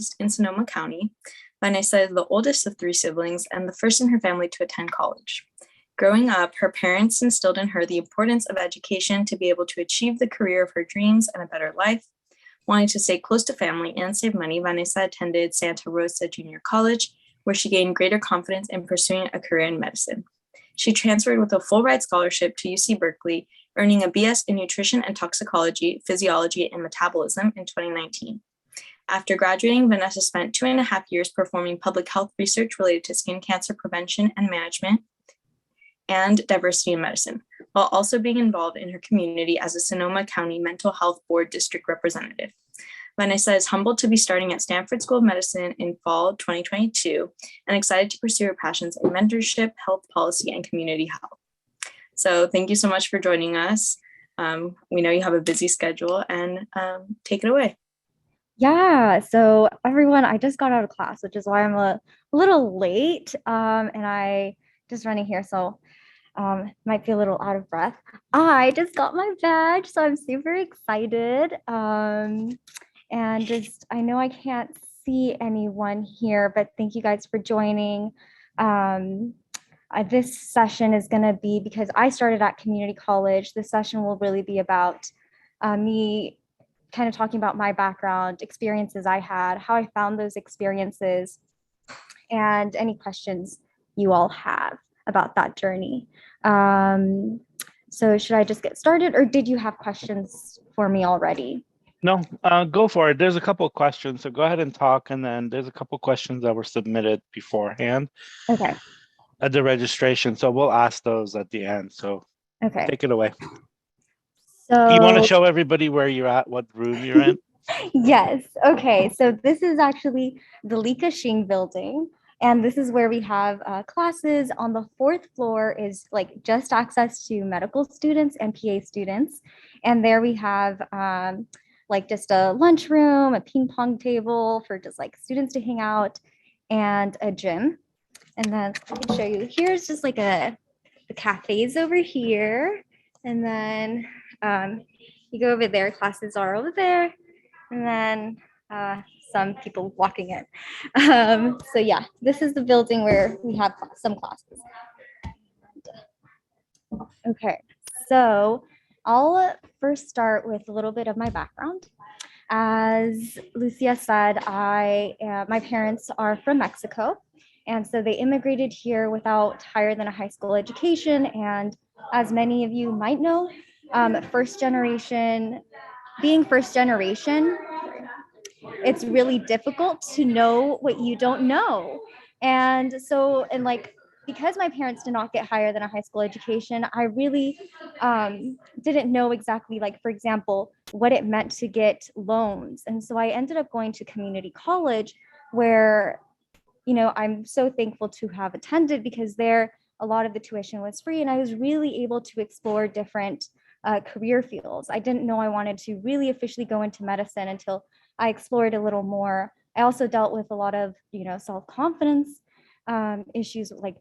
raised in Sonoma County. Vanessa is the oldest of three siblings and the first in her family to attend college. Growing up, her parents instilled in her the importance of education to be able to achieve the career of her dreams and a better life. Wanting to stay close to family and save money, Vanessa attended Santa Rosa Junior College, where she gained greater confidence in pursuing a career in medicine. She transferred with a full-ride scholarship to UC Berkeley, earning a BS in nutrition and toxicology, physiology, and metabolism in 2019. After graduating, Vanessa spent 2.5 years performing public health research related to skin cancer prevention and management and diversity in medicine, while also being involved in her community as a Sonoma County Mental Health Board District Representative. Vanessa is humbled to be starting at Stanford School of Medicine in fall 2022 and excited to pursue her passions in mentorship, health policy, and community health. So thank you so much for joining us. We know you have a busy schedule, and take it away. Yeah, so everyone, I just got out of class, which is why I'm a little late, and I just running here, so might be a little out of breath. I just got my badge, so I'm super excited. And just, I know I can't see anyone here, but thank you guys for joining. This session is going to be, because I started at community college, this session will really be about me kind of talking about my background, experiences I had, how I found those experiences, and any questions you all have about that journey. So should I just get started, or did you have questions for me already? No, go for it. There's a couple of questions, so go ahead and talk, and then there's a couple of questions that were submitted beforehand. Okay. At the registration, so we'll ask those at the end. So okay, take it away. So you want to show everybody where you're at, what room you're in? Yes. Okay. So this is actually the Lika Shing building. And this is where we have classes. On the 4th floor is like just access to medical students and PA students. And there we have like just a lunchroom, a ping pong table for just like students to hang out, and a gym. And then I can show you, here's just like the cafes over here. And then you go over there, classes are over there. And then some people walking in. So yeah, this is the building where we have some classes. Okay, so I'll first start with a little bit of my background. As Lucia said, my parents are from Mexico, and so they immigrated here without higher than a high school education. And as many of you might know, being first generation, it's really difficult to know what you don't know. And so, because my parents did not get higher than a high school education, I really didn't know exactly, like, for example, what it meant to get loans. And so I ended up going to community college, where, I'm so thankful to have attended, because there a lot of the tuition was free, and I was really able to explore different career fields. I didn't know I wanted to really officially go into medicine until I explored a little more. I also dealt with a lot of, self-confidence issues, like,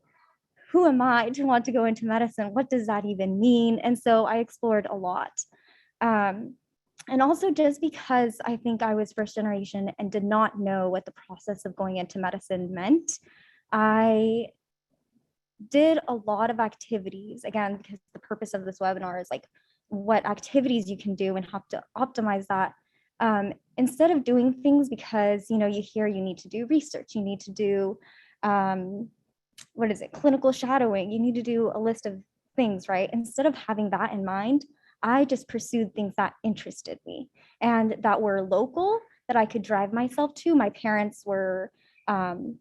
who am I to want to go into medicine? What does that even mean? And so I explored a lot. And also just because I think I was first generation and did not know what the process of going into medicine meant, I did a lot of activities, again, because the purpose of this webinar is like what activities you can do and how to optimize that. Instead of doing things because, you hear you need to do research, you need to do, clinical shadowing, you need to do a list of things, right? Instead of having that in mind, I just pursued things that interested me and that were local, that I could drive myself to. My parents were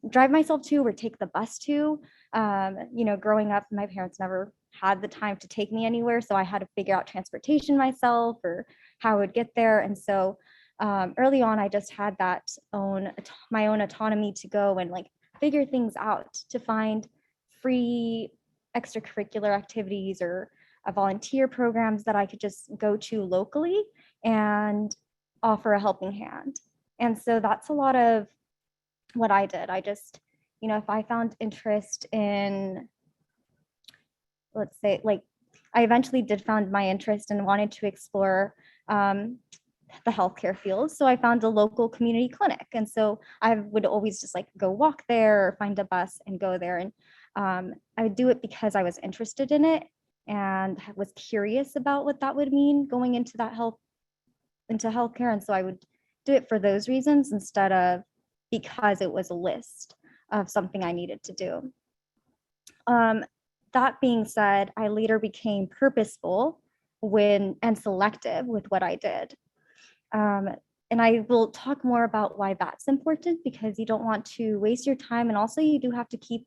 drive myself to or take the bus to. Growing up, my parents never had the time to take me anywhere, so I had to figure out transportation myself or how I would get there. And so early on, I just had my own autonomy to go and figure things out, to find free extracurricular activities or volunteer programs that I could just go to locally and offer a helping hand. And so that's a lot of what I did. I just, if I found interest in, let's say, I eventually did find my interest and wanted to explore the healthcare field. So I found a local community clinic. And so I would always just like go walk there or find a bus and go there. And I would do it because I was interested in it and was curious about what that would mean going into healthcare. And so I would do it for those reasons instead of because it was a list of something I needed to do. That being said, I later became purposeful and selective with what I did. And I will talk more about why that's important, because you don't want to waste your time. And also you do have to keep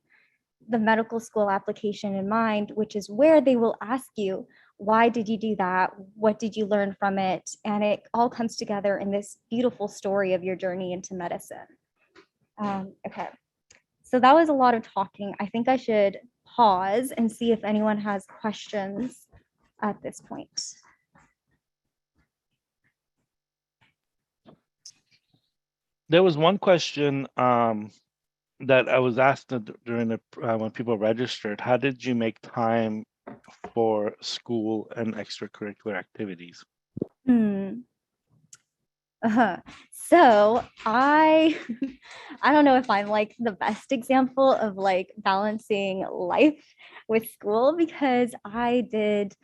the medical school application in mind, which is where they will ask you, why did you do that? What did you learn from it? And it all comes together in this beautiful story of your journey into medicine. Okay, so that was a lot of talking. I think I should pause and see if anyone has questions at this point. There was one question that I was asked during when people registered. How did you make time for school and extracurricular activities? So I don't know if I'm like the best example of like balancing life with school, because I did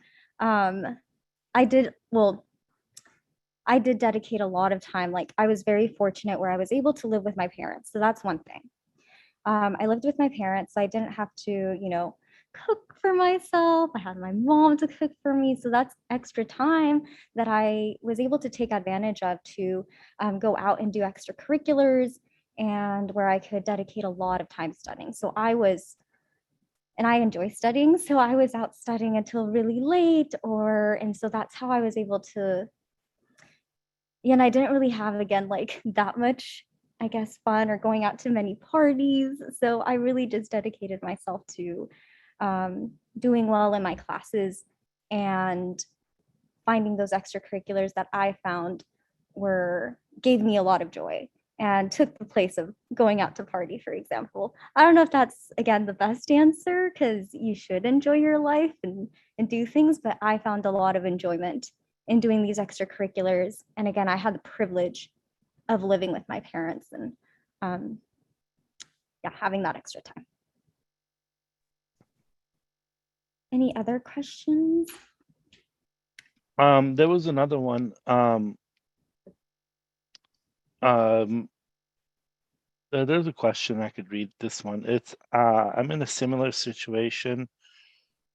dedicate a lot of time. Like I was very fortunate where I was able to live with my parents. So that's one thing. I lived with my parents, so I didn't have to, cook for myself. I had my mom to cook for me. So that's extra time that I was able to take advantage of to go out and do extracurriculars, and where I could dedicate a lot of time studying. So I enjoy studying. So I was out studying until really late, and so that's how I was able to, and I didn't really have, again, like that much, I guess, fun or going out to many parties. So I really just dedicated myself to doing well in my classes and finding those extracurriculars that I found gave me a lot of joy and took the place of going out to party, for example. I don't know if that's, again, the best answer, because you should enjoy your life and do things, but I found a lot of enjoyment in doing these extracurriculars. And again, I had the privilege of living with my parents and having that extra time. Any other questions? There was another one. There's a question. I could read this one. It's I'm in a similar situation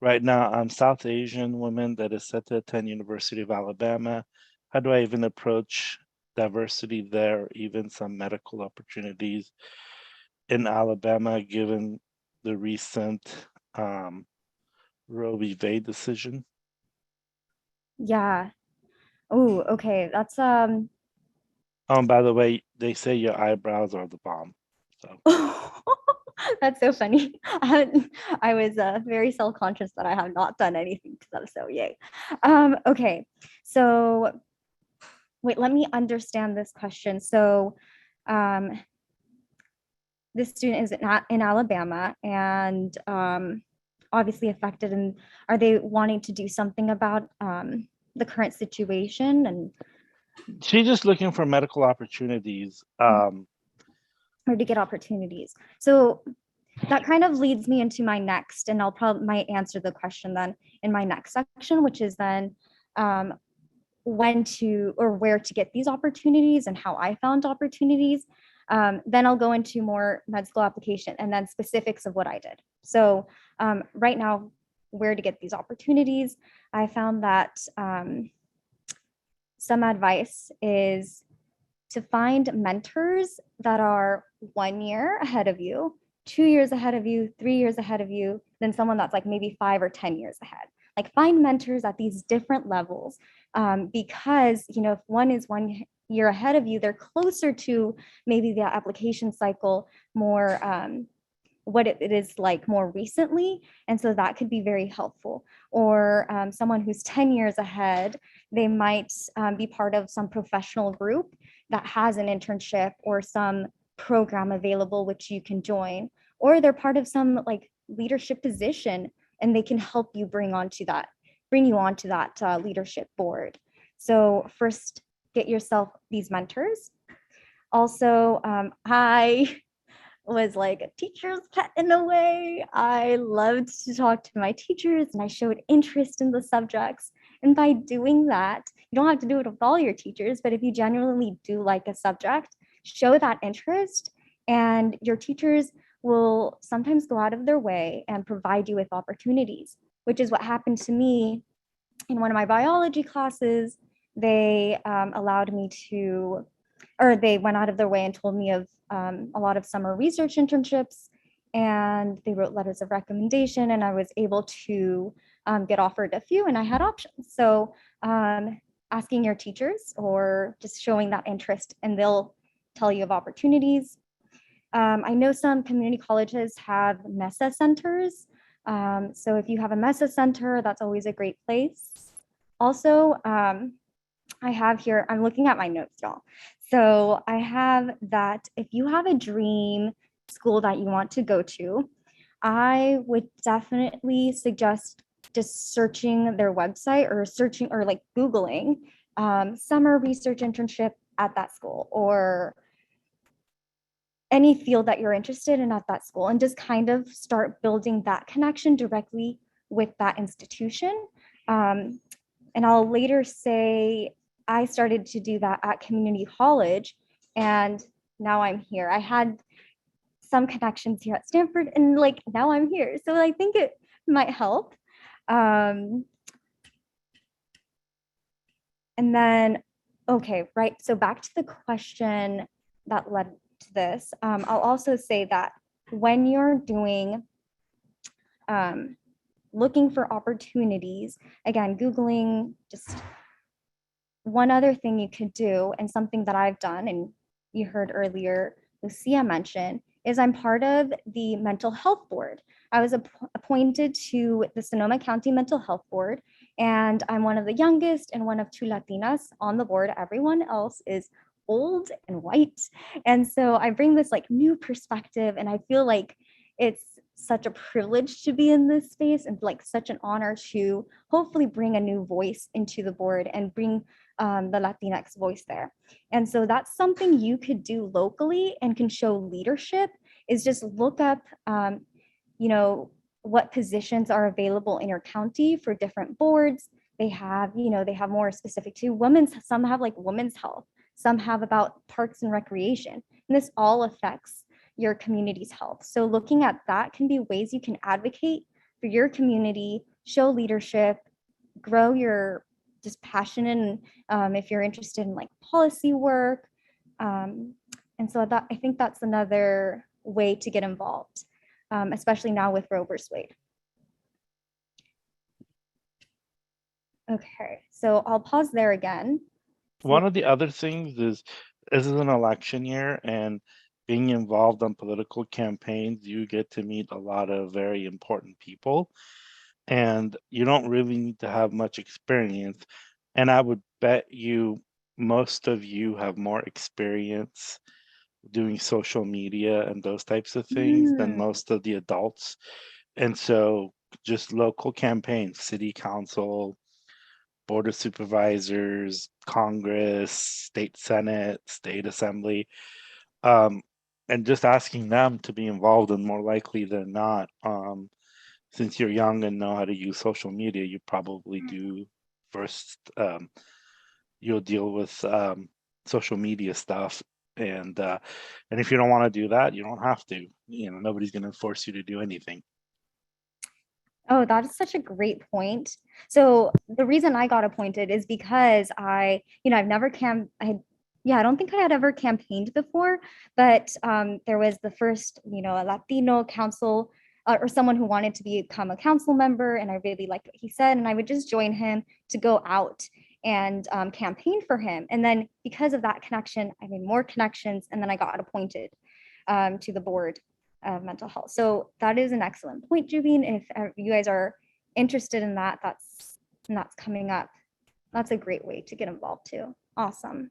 right now. I'm South Asian woman that is set to attend University of Alabama. How do I even approach diversity there, even some medical opportunities in Alabama, given the recent Roe v. Wade decision? Yeah. Oh, okay. That's By the way, they say your eyebrows are the bomb. So that's so funny. I was very self-conscious that I have not done anything to them. So yay. Okay. So wait, let me understand this question. So this student is not in Alabama and obviously affected, and are they wanting to do something about the current situation? And she's just looking for medical opportunities. Or to get opportunities. So that kind of leads me into my next, and might answer the question then in my next section, which is then when to or where to get these opportunities and how I found opportunities. Then I'll go into more med school application and then specifics of what I did. So right now, where to get these opportunities, I found that some advice is to find mentors that are 1 year ahead of you, 2 years ahead of you, 3 years ahead of you, than someone that's like maybe 5 or 10 years ahead. Like find mentors at these different levels, because if one is 1 year ahead of you, they're closer to maybe the application cycle more, what it is like more recently. And so that could be very helpful. Or someone who's 10 years ahead, they might be part of some professional group that has an internship or some program available which you can join, or they're part of some like leadership position and they can help you bring you onto that leadership board. So first get yourself these mentors. Also, I was like a teacher's pet in a way. I loved to talk to my teachers and I showed interest in the subjects. And by doing that, you don't have to do it with all your teachers, but if you genuinely do like a subject, show that interest, and your teachers will sometimes go out of their way and provide you with opportunities, which is what happened to me in one of my biology classes. They allowed me to, or they went out of their way and told me of a lot of summer research internships, and they wrote letters of recommendation, and I was able to get offered a few, and I had options. So asking your teachers or just showing that interest, and they'll tell you of opportunities. I know some community colleges have Mesa centers. So if you have a Mesa center, that's always a great place. Also, I have here, I'm looking at my notes, y'all. So I have that if you have a dream school that you want to go to, I would definitely suggest just searching their website or searching or like Googling summer research internship at that school or any field that you're interested in at that school, and just kind of start building that connection directly with that institution. And I'll later say I started to do that at community college, and now I'm here. I had some connections here at Stanford, and like now I'm here. So I think it might help. And then, okay, right. So back to the question that led to this. I'll also say that when you're doing, looking for opportunities, again, Googling, just one other thing you could do, and something that I've done, and you heard earlier Lucia mention, is I'm part of the mental health board. I was appointed to the Sonoma County Mental Health Board, and I'm one of the youngest and one of 2 Latinas on the board. Everyone else is old and white. And so I bring this like new perspective, and I feel like it's such a privilege to be in this space, and like such an honor to hopefully bring a new voice into the board and bring the Latinx voice there. And so that's something you could do locally and can show leadership, is just look up, you know, what positions are available in your county for different boards. They have, you know, they have more specific to women's, some have like women's health, some have about parks and recreation, and this all affects your community's health. So looking at that can be ways you can advocate for your community, show leadership, grow your just passion, and if you're interested in like policy work. And so that, I think that's another way to get involved, especially now with Roe versus Wade. Okay, so I'll pause there again. One of the other things is, this is an election year, and being involved on political campaigns, you get to meet a lot of very important people, and you don't really need to have much experience. And I would bet you most of you have more experience doing social media and those types of things than most of the adults. And so just local campaigns, city council, board of supervisors, Congress, state senate, state assembly, and just asking them to be involved, and more likely than not, since you're young and know how to use social media, you probably do first. You'll deal with social media stuff, and if you don't want to do that, you don't have to. You know, nobody's going to force you to do anything. Oh, that is such a great point. So the reason I got appointed is because I, you know, I've never I don't think I had ever campaigned before, but there was the first, you know, a Latino council or someone who wanted to become a council member, and I really liked what he said, and I would just join him to go out and campaign for him. And then because of that connection, I made more connections, and then I got appointed to the board of mental health. So that is an excellent point, Juvine. If you guys are interested in that, that's coming up. That's a great way to get involved too. Awesome.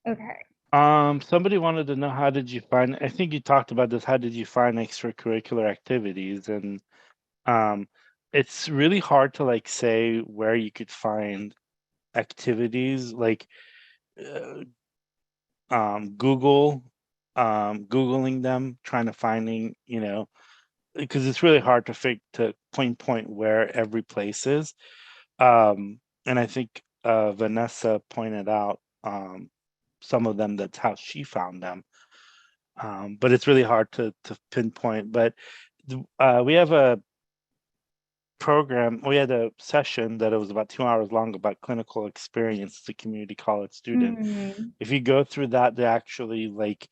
Okay. Somebody wanted to know, how did you find, I think you talked about this, how did you find extracurricular activities? And it's really hard to like say where you could find activities like uh, Google, Googling them, trying to finding, because it's really hard to pinpoint where every place is. And I think Vanessa pointed out some of them. That's how she found them. But it's really hard to pinpoint. But we have a program. We had a session that it was about 2 hours long about clinical experience as a community college student. Mm, If you go through that, they actually like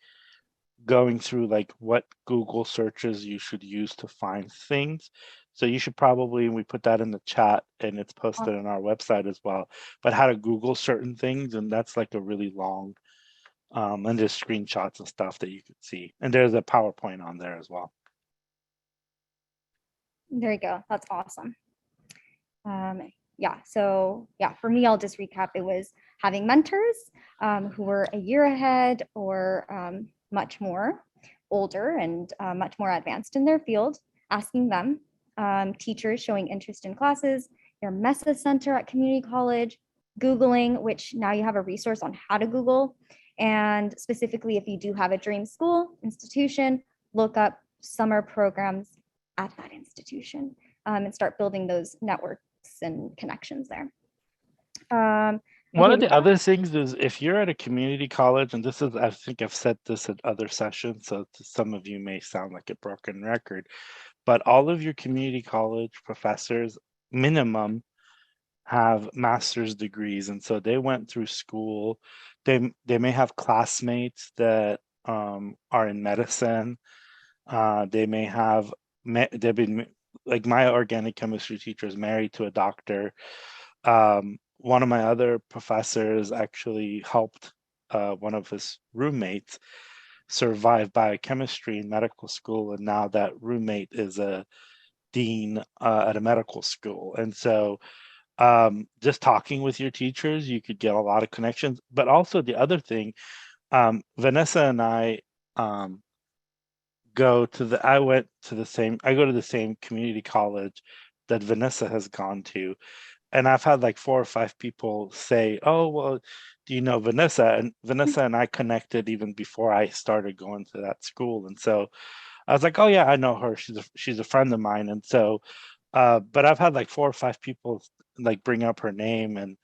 going through like what Google searches you should use to find things. So you should probably, we put that in the chat and it's posted on our website as well, but how to Google certain things. And that's like a really long, and there's screenshots and stuff that you could see. And there's a PowerPoint on there as well. there you go. That's awesome. Yeah, so yeah, for me, I'll just recap. It was having mentors who were a year ahead or much more older and much more advanced in their field, asking them, teachers showing interest in classes, your Mesa Center at community college, Googling, which now you have a resource on how to Google. And specifically, if you do have a dream school institution, look up summer programs at that institution and start building those networks and connections there. One of the other things is if you're at a community college, and this is, I think I've said this at other sessions, so to some of you may sound like a broken record, but all of your community college professors, minimum, have master's degrees. And so they went through school. They may have classmates that are in medicine. They may have, they've been, like my organic chemistry teacher is married to a doctor. One of my other professors actually helped one of his roommates survive biochemistry in medical school, and now that roommate is a dean at a medical school. And so just talking with your teachers, you could get a lot of connections. But also the other thing, Vanessa and I I go to the same community college that Vanessa has gone to. And I've had like 4 or 5 people say, "Oh, well, do you know Vanessa?" And Vanessa and I connected even before I started going to that school. And so I was like, "Oh yeah, I know her. She's a friend of mine." And so, but I've had like 4 or 5 people like bring up her name, and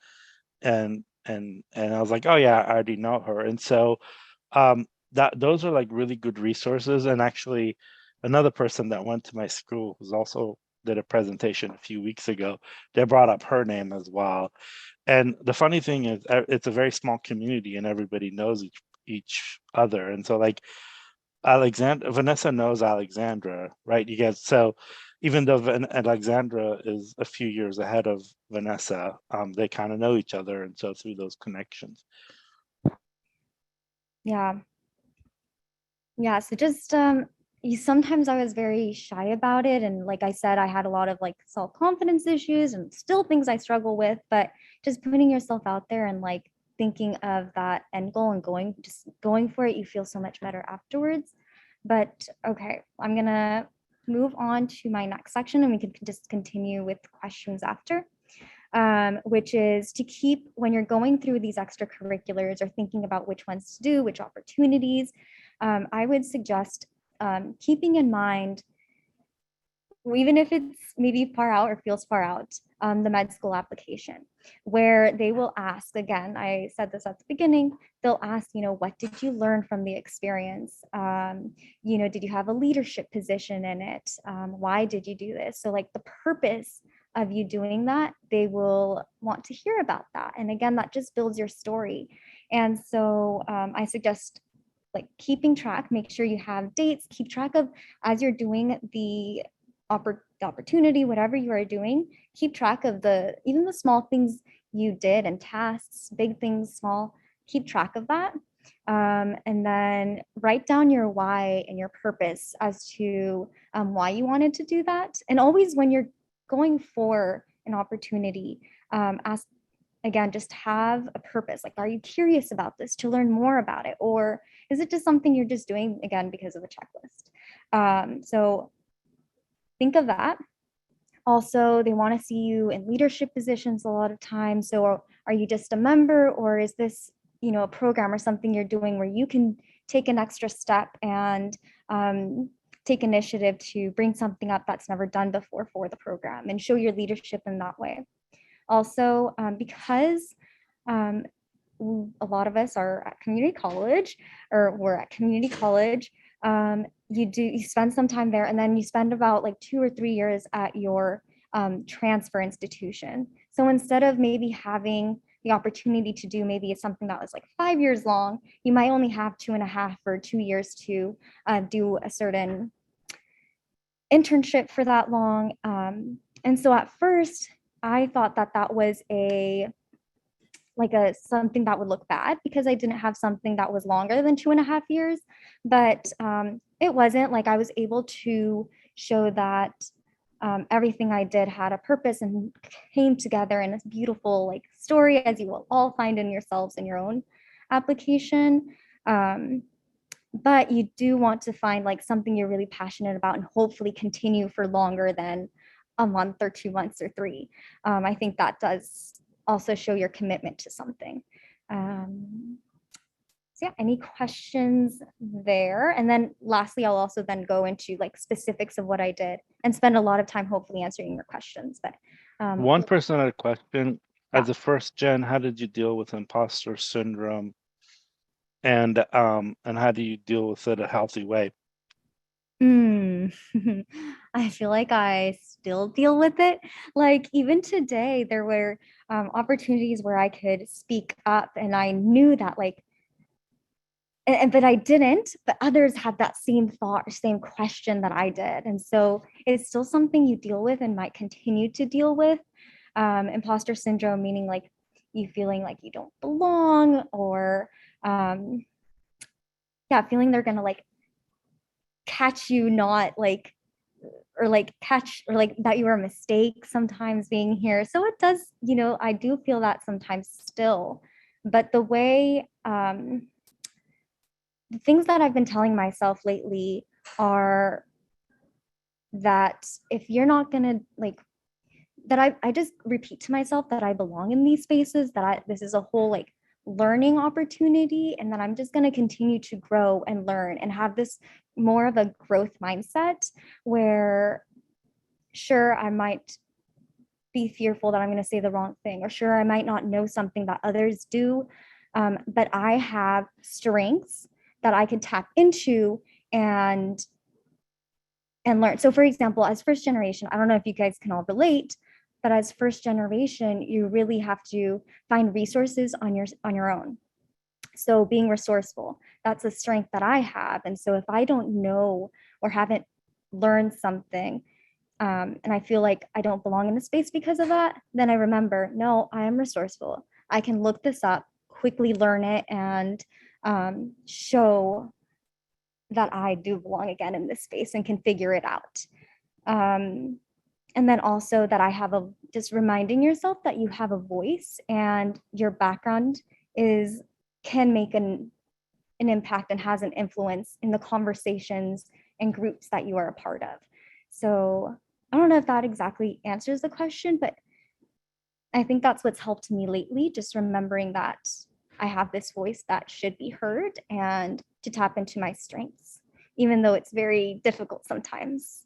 I was like, "Oh yeah, I already know her." And so, that those are like really good resources. And actually, another person that went to my school was also did a presentation a few weeks ago. They brought up her name as well. And the funny thing is, it's a very small community, and everybody knows each other. And so, like Vanessa knows Alexandra, right? You guys, so even though Alexandra is a few years ahead of Vanessa, they kind of know each other, and so through those connections. Yeah. Yeah. So just sometimes I was very shy about it. And like I said, I had a lot of like self-confidence issues and still things I struggle with, but just putting yourself out there and like thinking of that end goal and going for it, you feel so much better afterwards. But okay, I'm gonna move on to my next section and we can just continue with questions after. Which is to keep when you're going through these extracurriculars or thinking about which ones to do, which opportunities, I would suggest keeping in mind, even if it's maybe far out or feels far out, the med school application, where they will ask, again, I said this at the beginning, they'll ask, what did you learn from the experience? Did you have a leadership position in it? Why did you do this? So like the purpose of you doing that, they will want to hear about that. And again, that just builds your story. And so I suggest like keeping track, make sure you have dates, keep track of as you're doing the opportunity, whatever you are doing, keep track of even the small things you did and tasks, big things, small, keep track of that. And then write down your why and your purpose as to why you wanted to do that. And always when you're going for an opportunity, ask again, just have a purpose. Like, are you curious about this to learn more about it? Or is it just something you're just doing again because of a checklist? So think of that. Also, they want to see you in leadership positions a lot of times. So are you just a member, or is this, a program or something you're doing where you can take an extra step and take initiative to bring something up that's never done before for the program and show your leadership in that way. Also, because a lot of us are at community college, or we're at community college, you spend some time there, and then you spend about like 2 or 3 years at your transfer institution. So instead of maybe having the opportunity to do maybe something that was like 5 years long, you might only have 2.5 or 2 years to do a certain internship for that long. And so at first, I thought that that was something that would look bad because I didn't have something that was longer than 2.5 years. But it wasn't. Like, I was able to show that everything I did had a purpose and came together in a beautiful like story, as you will all find in yourselves in your own application. But you do want to find like something you're really passionate about and hopefully continue for longer than a month or 2 months or 3. I think that does also show your commitment to something. So yeah, any questions there? And then lastly, I'll also then go into like specifics of what I did and spend a lot of time hopefully answering your questions. But one person had a question. Yeah. As a first gen, how did you deal with imposter syndrome? And how do you deal with it a healthy way? I feel like I still deal with it. Like even today, there were opportunities where I could speak up, and I knew that like, but I didn't. But others had that same thought or same question that I did, and so it's still something you deal with and might continue to deal with. Imposter syndrome, meaning like you feeling like you don't belong, or feeling they're gonna like catch you not like, or like catch, or like that you were a mistake sometimes being here. So it does, I do feel that sometimes still. But the way the things that I've been telling myself lately are that if you're not gonna like, that I just repeat to myself that I belong in these spaces, that this is a whole like learning opportunity, and that I'm just going to continue to grow and learn and have this more of a growth mindset where sure, I might be fearful that I'm going to say the wrong thing, or sure, I might not know something that others do, but I have strengths that I can tap into and learn. So for example, as first generation, I don't know if you guys can all relate, but as first generation, you really have to find resources on your own. So being resourceful, that's a strength that I have. And so if I don't know or haven't learned something, and I feel like I don't belong in the space because of that, then I remember, no, I am resourceful. I can look this up, quickly learn it, and show that I do belong again in this space and can figure it out. And then also that I have just reminding yourself that you have a voice and your background can make an impact and has an influence in the conversations and groups that you are a part of. So I don't know if that exactly answers the question, but I think that's what's helped me lately, just remembering that I have this voice that should be heard and to tap into my strengths, even though it's very difficult sometimes.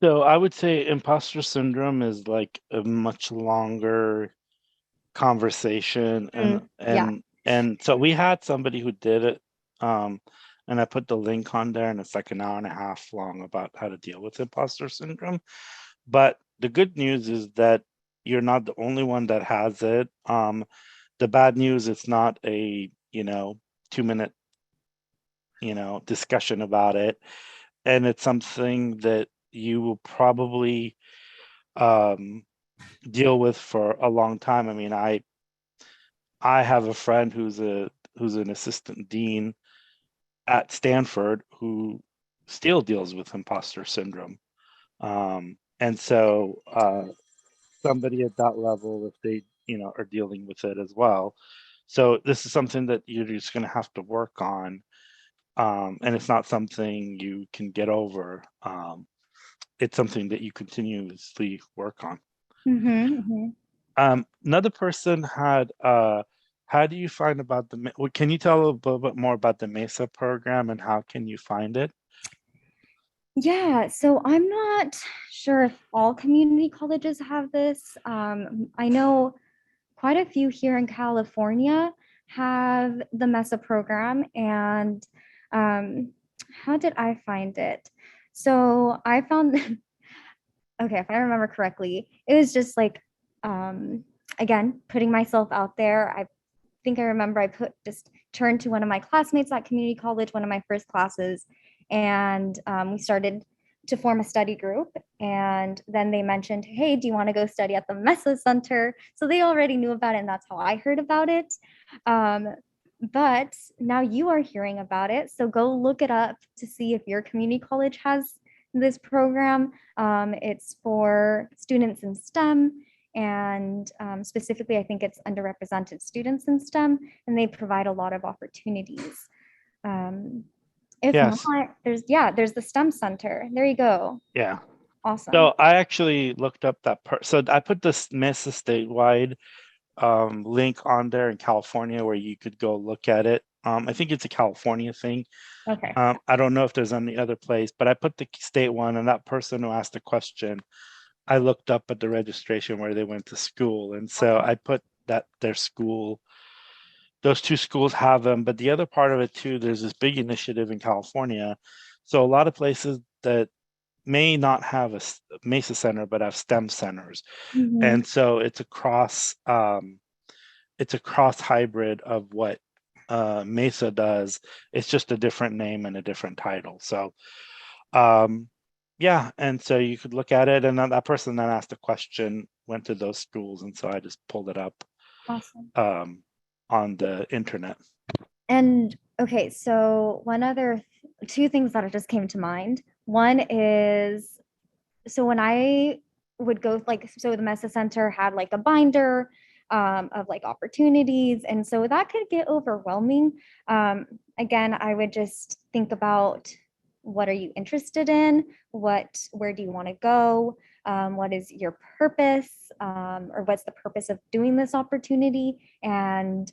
So I would say imposter syndrome is like a much longer conversation, and so we had somebody who did it, and I put the link on there, and it's like an hour and a half long about how to deal with imposter syndrome. But the good news is that you're not the only one that has it. The bad news, it's not a 2-minute discussion about it, and it's something that you will probably deal with for a long time. I mean, I have a friend who's an assistant dean at Stanford who still deals with imposter syndrome, and so somebody at that level, if they are dealing with it as well. So this is something that you're just going to have to work on, and it's not something you can get over. it's something that you continuously work on. Mm-hmm. Another person had, how do you find about can you tell a little bit more about the Mesa program and how can you find it? Yeah, so I'm not sure if all community colleges have this. I know quite a few here in California have the Mesa program. And how did I find it? So I found, okay, if I remember correctly, it was just like, again, putting myself out there. I think I remember just turned to one of my classmates at community college, one of my first classes, and we started to form a study group. And then they mentioned, hey, do you want to go study at the Mesa Center? So they already knew about it, and that's how I heard about it. But now you are hearing about it. So go look it up to see if your community college has this program. It's for students in STEM, and specifically, I think it's underrepresented students in STEM, and they provide a lot of opportunities. If Yes. not, there's the STEM Center. There you go. Yeah. Awesome. So I actually looked up so I put this Mesa statewide link on there in California where you could go look at it. I think it's a California thing. Okay. I don't know if there's any other place, but I put the state one, and that person who asked the question, I looked up at the registration where they went to school. And so I put that their school, those two schools have them. But the other part of it too, there's this big initiative in California. So a lot of places that may not have a Mesa Center, but have STEM centers. Mhm. And so it's a cross hybrid of what Mesa does. It's just a different name and a different title. So yeah, and so you could look at it, and then that person then asked a question, went to those schools, and so I just pulled it up Awesome. On the internet. And okay, so two things that just came to mind. One is, so when I would go, like, so the Mesa Center had like a binder of like opportunities, and so that could get overwhelming. Again, I would just think about, what are you interested in? Where do you want to go? What is your purpose? Or what's the purpose of doing this opportunity? And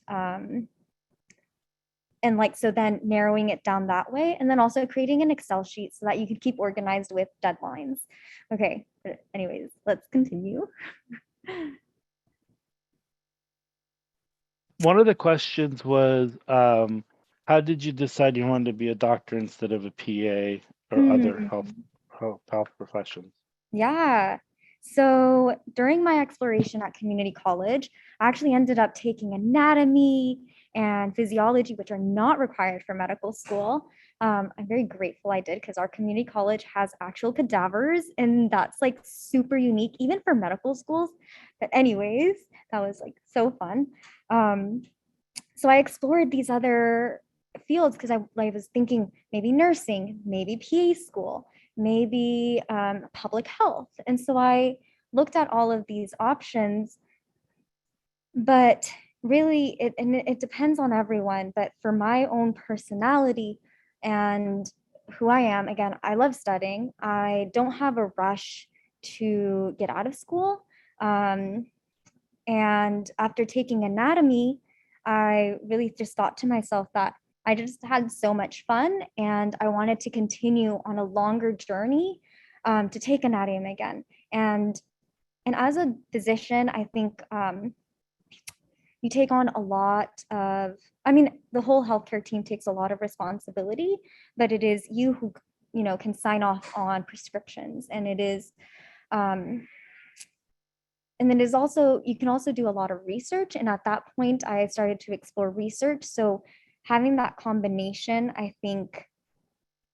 like, so then narrowing it down that way, and then also creating an Excel sheet so that you could keep organized with deadlines. Okay, but anyways, let's continue. One of the questions was, how did you decide you wanted to be a doctor instead of a PA or other health professions? Yeah. So during my exploration at community college, I actually ended up taking anatomy and physiology, which are not required for medical school. I'm very grateful I did, because our community college has actual cadavers, and that's like super unique, even for medical schools. But anyways, that was like so fun. So I explored these other fields because I was thinking maybe nursing, maybe PA school, maybe public health. And so I looked at all of these options, but really it depends on everyone. But for my own personality and who I am, again, I love studying. I don't have a rush to get out of school. And after taking anatomy, I really just thought to myself that I just had so much fun, and I wanted to continue on a longer journey to take anatomy again. And as a physician, I think you take on a lot of, I mean, the whole healthcare team takes a lot of responsibility, but it is you who, can sign off on prescriptions. And it is, and then is also, you can also do a lot of research. And at that point, I started to explore research. So having that combination, I think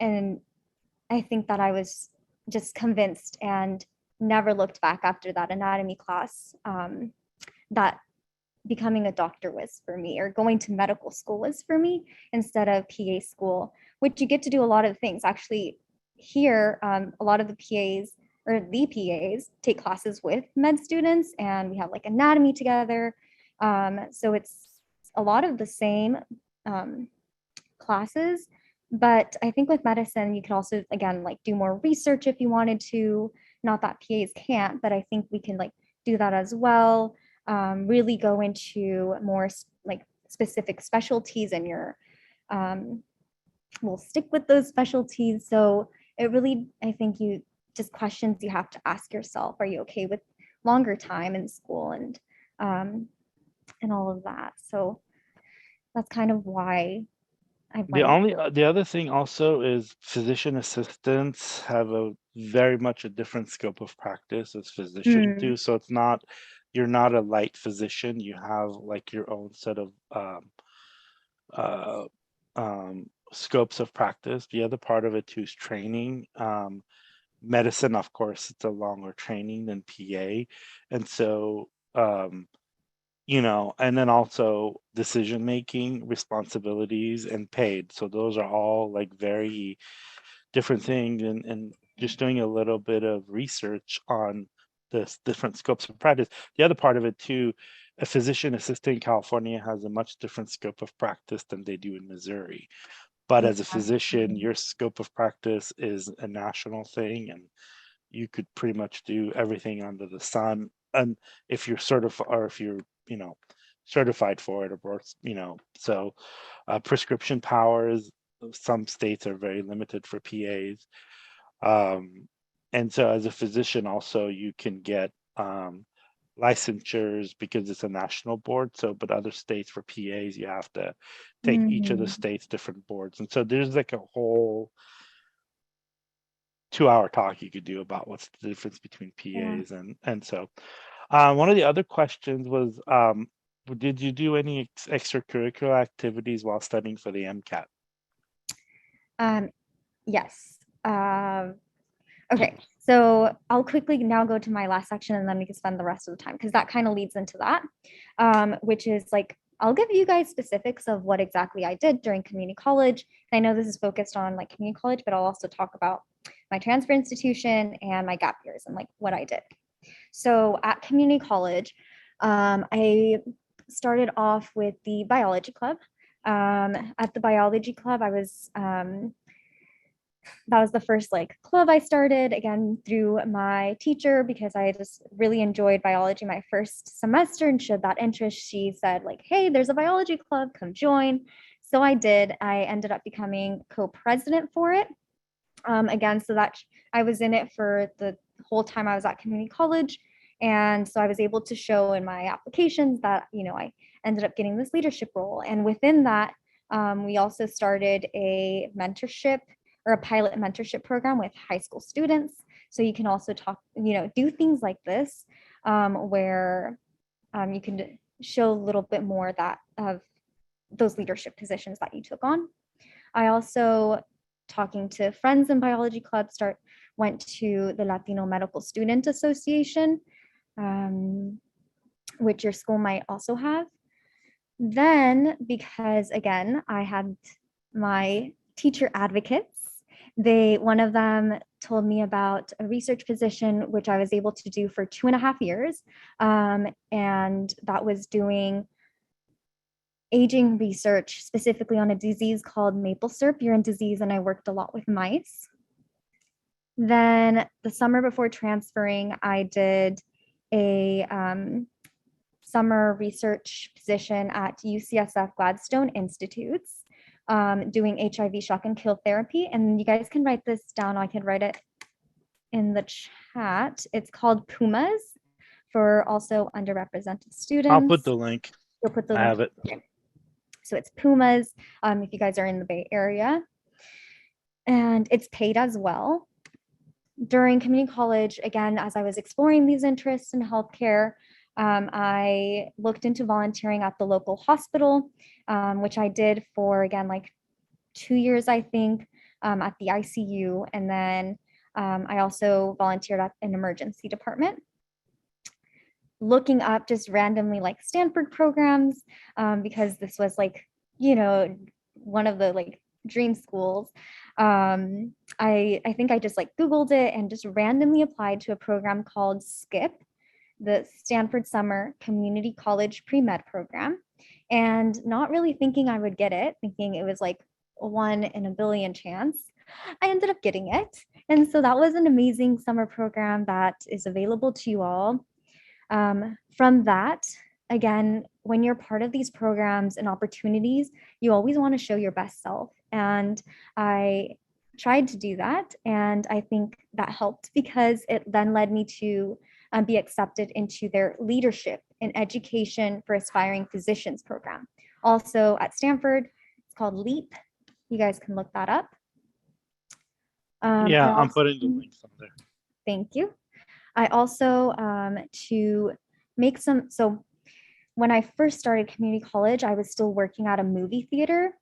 that I was just convinced and never looked back after that anatomy class, that becoming a doctor was for me, or going to medical school was for me, instead of PA school, which you get to do a lot of things. Actually, here, a lot of the PAs take classes with med students, and we have like anatomy together. So it's a lot of the same classes, But I think with medicine, you could also, again, like do more research if you wanted to. Not that PAs can't, but I think we can like do that as well. Really go into more like specific specialties, and we'll stick with those specialties. So it really, I think you just questions you have to ask yourself: are you okay with longer time in school and all of that? So that's kind of why I went. The other thing also is physician assistants have a very much a different scope of practice as physicians do. So it's not, you're not a light physician. You have like your own set of uh, scopes of practice. The other part of it too is training. Medicine, of course, it's a longer training than PA, and so and then also decision making, responsibilities, and paid. So those are all like very different things, and just doing a little bit of research on the different scopes of practice. The other part of it too, a physician assistant in California has a much different scope of practice than they do in Missouri. But as a physician, your scope of practice is a national thing, and you could pretty much do everything under the sun. And if you're certified, or if you're, certified for it, or, so prescription powers, some states are very limited for PAs. And so as a physician, also, you can get licensures because it's a national board. So, but other states for PAs, you have to take each of the states' different boards. And so there's like a whole 2-hour talk you could do about what's the difference between PAs. And so one of the other questions was, did you do any extracurricular activities while studying for the MCAT? Yes. Okay, so I'll quickly now go to my last section, and then we can spend the rest of the time, because that kind of leads into that, which is like, I'll give you guys specifics of what exactly I did during community college. And I know this is focused on like community college, but I'll also talk about my transfer institution and my gap years and like what I did. So at community college, I started off with the biology club. At the biology club, I was that was the first like club I started, again through my teacher, because I just really enjoyed biology my first semester and showed that interest. She said like, hey, there's a biology club, come join. So I did. I ended up becoming co-president for it. Again, so that I was in it for the whole time I was at community college. And so I was able to show in my applications that, I ended up getting this leadership role. And within that, we also started a mentorship or a pilot mentorship program with high school students. So you can also talk, do things like this, where you can show a little bit more of those leadership positions that you took on. I also, talking to friends in biology club, went to the Latino Medical Student Association, which your school might also have. Then, because again, I had my teacher advocates, one of them told me about a research position, which I was able to do for 2.5 years. And that was doing aging research, specifically on a disease called maple syrup urine disease. And I worked a lot with mice. Then the summer before transferring, I did a summer research position at UCSF Gladstone Institutes, doing HIV shock and kill therapy. And you guys can write this down. I can write it in the chat. It's called PUMAs, for also underrepresented students. I'll put the link. You'll put the link. I have it. Okay. So it's PUMAs, if you guys are in the Bay Area. And it's paid as well. During community college, again, as I was exploring these interests in healthcare, I looked into volunteering at the local hospital, which I did for, again, like 2 years, I think, at the ICU. And then I also volunteered at an emergency department. Looking up just randomly like Stanford programs, because this was like, one of the like dream schools. I think I just like Googled it and just randomly applied to a program called SKIP, the Stanford Summer Community College PreMed program, and not really thinking I would get it, thinking it was like 1 in a billion chance, I ended up getting it. And so that was an amazing summer program that is available to you all. From that, again, when you're part of these programs and opportunities, you always want to show your best self. And I tried to do that. And I think that helped because it then led me to be accepted into their leadership in education for aspiring physicians program. Also at Stanford, it's called LEAP. You guys can look that up. Yeah, I'm putting the links on there. Thank you. I also, to make some, so when I first started community college, I was still working at a movie theater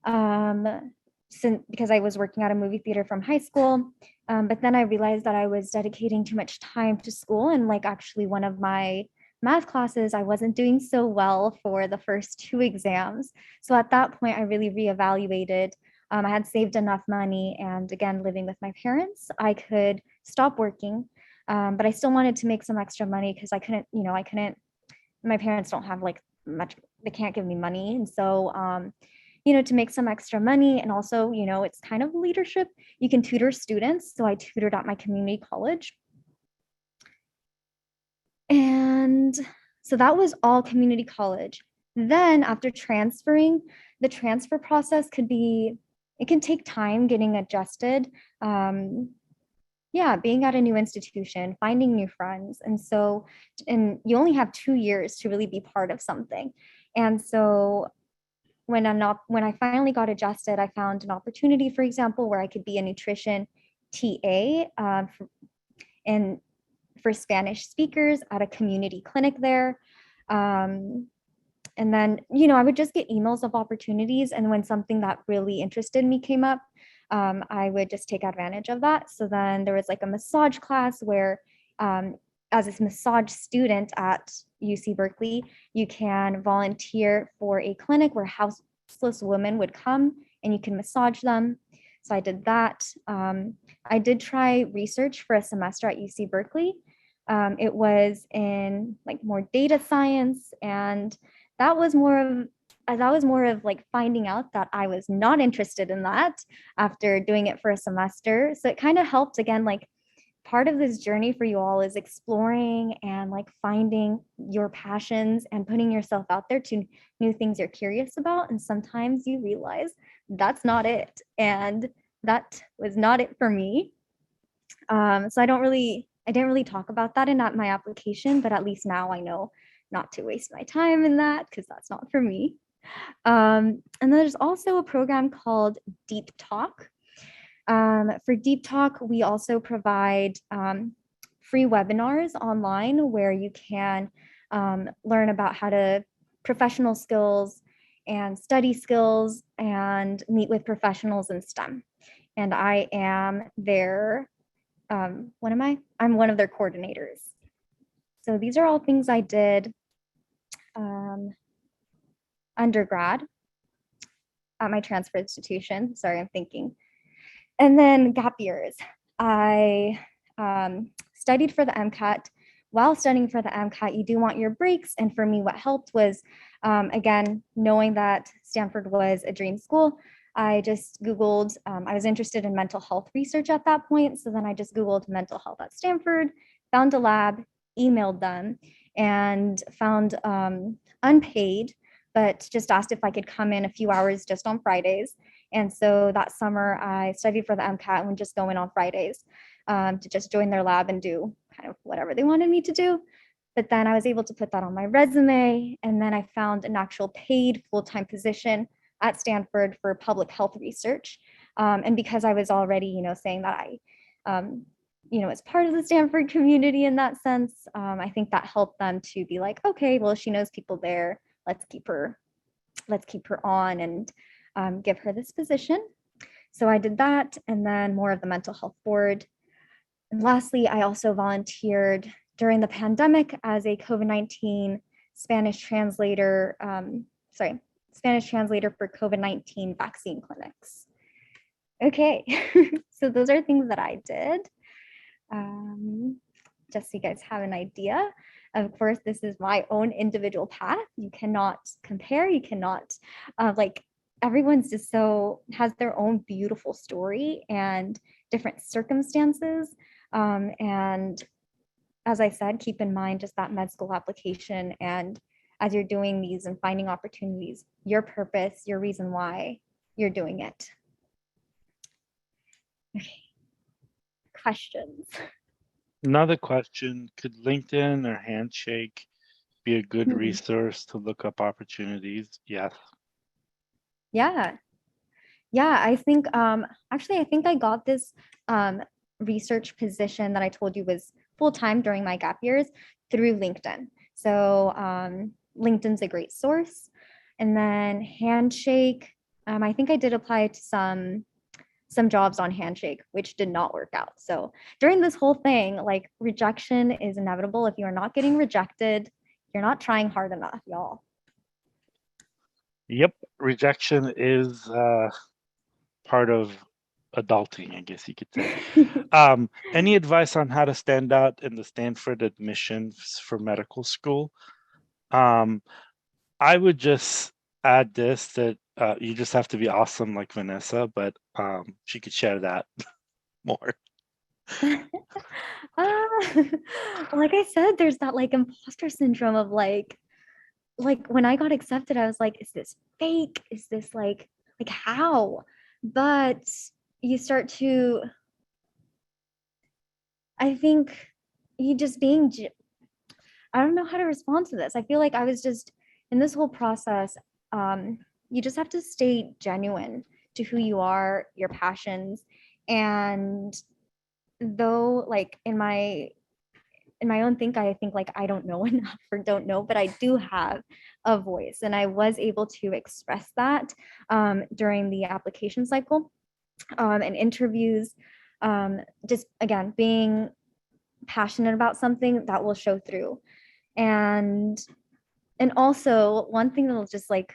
because I was working at a movie theater from high school. But then I realized that I was dedicating too much time to school, and like actually one of my math classes, I wasn't doing so well for the first 2 exams. So at that point, I really reevaluated. I had saved enough money, and again, living with my parents, I could stop working. But I still wanted to make some extra money because I couldn't, my parents don't have like much, they can't give me money. And so, to make some extra money, and also, it's kind of leadership, you can tutor students. So I tutored at my community college. And so that was all community college. Then after transferring, the transfer process it can take time getting adjusted. Being at a new institution, finding new friends. And so, and you only have 2 years to really be part of something. And so when I finally got adjusted, I found an opportunity, for example, where I could be a nutrition TA and for Spanish speakers at a community clinic there. And then, I would just get emails of opportunities. And when something that really interested me came up, I would just take advantage of that. So then there was like a massage class where, as a massage student at UC Berkeley, you can volunteer for a clinic where houseless women would come and you can massage them. So I did that. I did try research for a semester at UC Berkeley. It was in like more data science, and that was more of like finding out that I was not interested in that after doing it for a semester. So it kind of helped, again, like part of this journey for you all is exploring and like finding your passions and putting yourself out there to new things you're curious about. And sometimes you realize that's not it. And that was not it for me. So I didn't really talk about that in my application, but at least now I know not to waste my time in that because that's not for me. And then there's also a program called Deep Talk. For Deep Talk, we also provide free webinars online where you can learn about how to professional skills and study skills and meet with professionals in STEM. And I am their, what am I? I'm one of their coordinators. So these are all things I did undergrad at my transfer institution. Sorry, I'm thinking. And then gap years. I studied for the MCAT. While studying for the MCAT, you do want your breaks. And for me, what helped was, again, knowing that Stanford was a dream school, I just Googled, I was interested in mental health research at that point. So then I just Googled mental health at Stanford, found a lab, emailed them, and found unpaid, but just asked if I could come in a few hours just on Fridays. And so that summer I studied for the MCAT and would just go in on Fridays to just join their lab and do kind of whatever they wanted me to do. But then I was able to put that on my resume. And then I found an actual paid full-time position at Stanford for public health research. And because I was already, saying that I, as part of the Stanford community in that sense, I think that helped them to be like, okay, well, she knows people there. Let's keep her on and give her this position. So I did that, and then more of the mental health board. And lastly, I also volunteered during the pandemic as a COVID-19 Spanish translator, Spanish translator for COVID-19 vaccine clinics. Okay, so those are things that I did. Just so you guys have an idea. Of course, this is my own individual path. You cannot compare, you cannot everyone's just has their own beautiful story and different circumstances. And as I said, keep in mind just that med school application, and as you're doing these and finding opportunities, your purpose, your reason why you're doing it. Okay. Questions. Another question, could LinkedIn or Handshake be a good resource to look up opportunities? Yes. Yeah. I think actually I think I got this research position that I told you was full-time during my gap years through LinkedIn. So LinkedIn's a great source. And then Handshake, I think I did apply to some jobs on Handshake, which did not work out. So during this whole thing, like, rejection is inevitable. If you're not getting rejected, you're not trying hard enough, y'all. Yep, rejection is part of adulting, I guess you could say. Any advice on how to stand out in the Stanford admissions for medical school? I would just add this, that you just have to be awesome like Vanessa, but she could share that more. Like I said, there's that like imposter syndrome of like when I got accepted, I was like, is this fake? Is this like how? But you start to, I think you just being, I don't know how to respond to this. I feel like I was just in this whole process. You just have to stay genuine to who you are, your passions. And though like in my own I think like I don't know enough or don't know, but I do have a voice, and I was able to express that during the application cycle and interviews. Just again, being passionate about something that will show through. And also one thing that will just like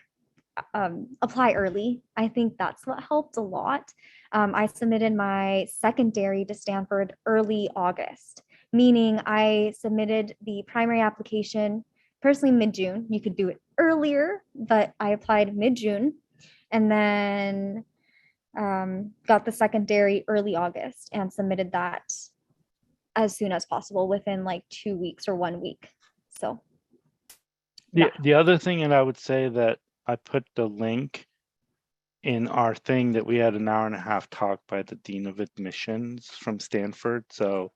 apply early. I think that's what helped a lot. I submitted my secondary to Stanford early August, meaning I submitted the primary application personally mid-June. You could do it earlier, but I applied mid-June, and then got the secondary early August and submitted that as soon as possible within like 2 weeks or 1 week. So yeah. The other thing, and I would say that I put the link in our thing that we had an hour and a half talk by the Dean of Admissions from Stanford. So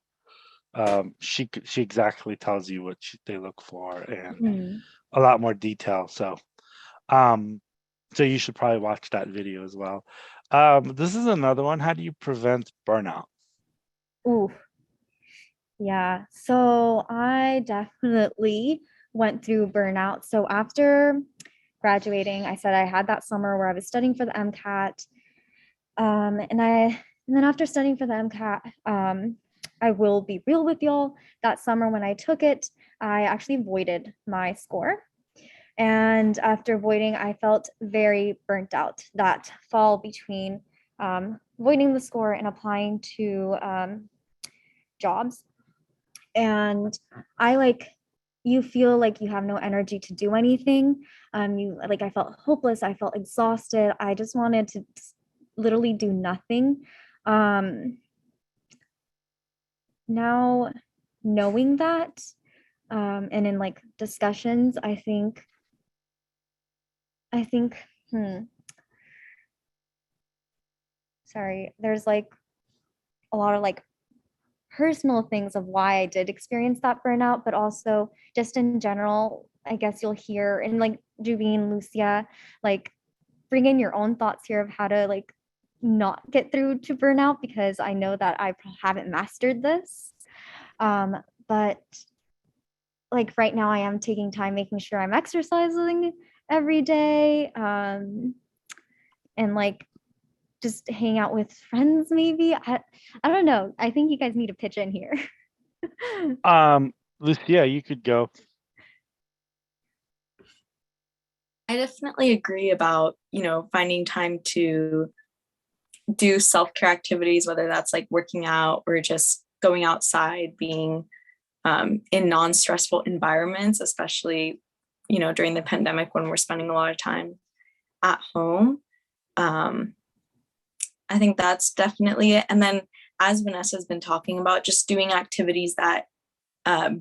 she exactly tells you what they look for and a lot more detail. So so you should probably watch that video as well. This is another one. How do you prevent burnout? Ooh. Yeah, so I definitely went through burnout. So after graduating, I said I had that summer where I was studying for the MCAT. And then after studying for the MCAT, I will be real with y'all. That summer when I took it, I actually voided my score. And after voiding, I felt very burnt out. That fall between voiding the score and applying to jobs. And you feel like you have no energy to do anything. I felt hopeless. I felt exhausted. I just wanted to literally do nothing. Now knowing that, and in like discussions, I think, sorry, there's like a lot of like personal things of why I did experience that burnout, but also just in general, I guess you'll hear, and like Juveen, Lucia, like bring in your own thoughts here of how to like not get through to burnout, because I know that I haven't mastered this. But like right now I am taking time making sure I'm exercising every day, and like just hang out with friends maybe. I don't know. I think you guys need to pitch in here. Lucia, you could go. I definitely agree about, finding time to do self-care activities, whether that's like working out or just going outside, being in non-stressful environments, especially, during the pandemic when we're spending a lot of time at home. I think that's definitely it. And then, as Vanessa has been talking about, just doing activities that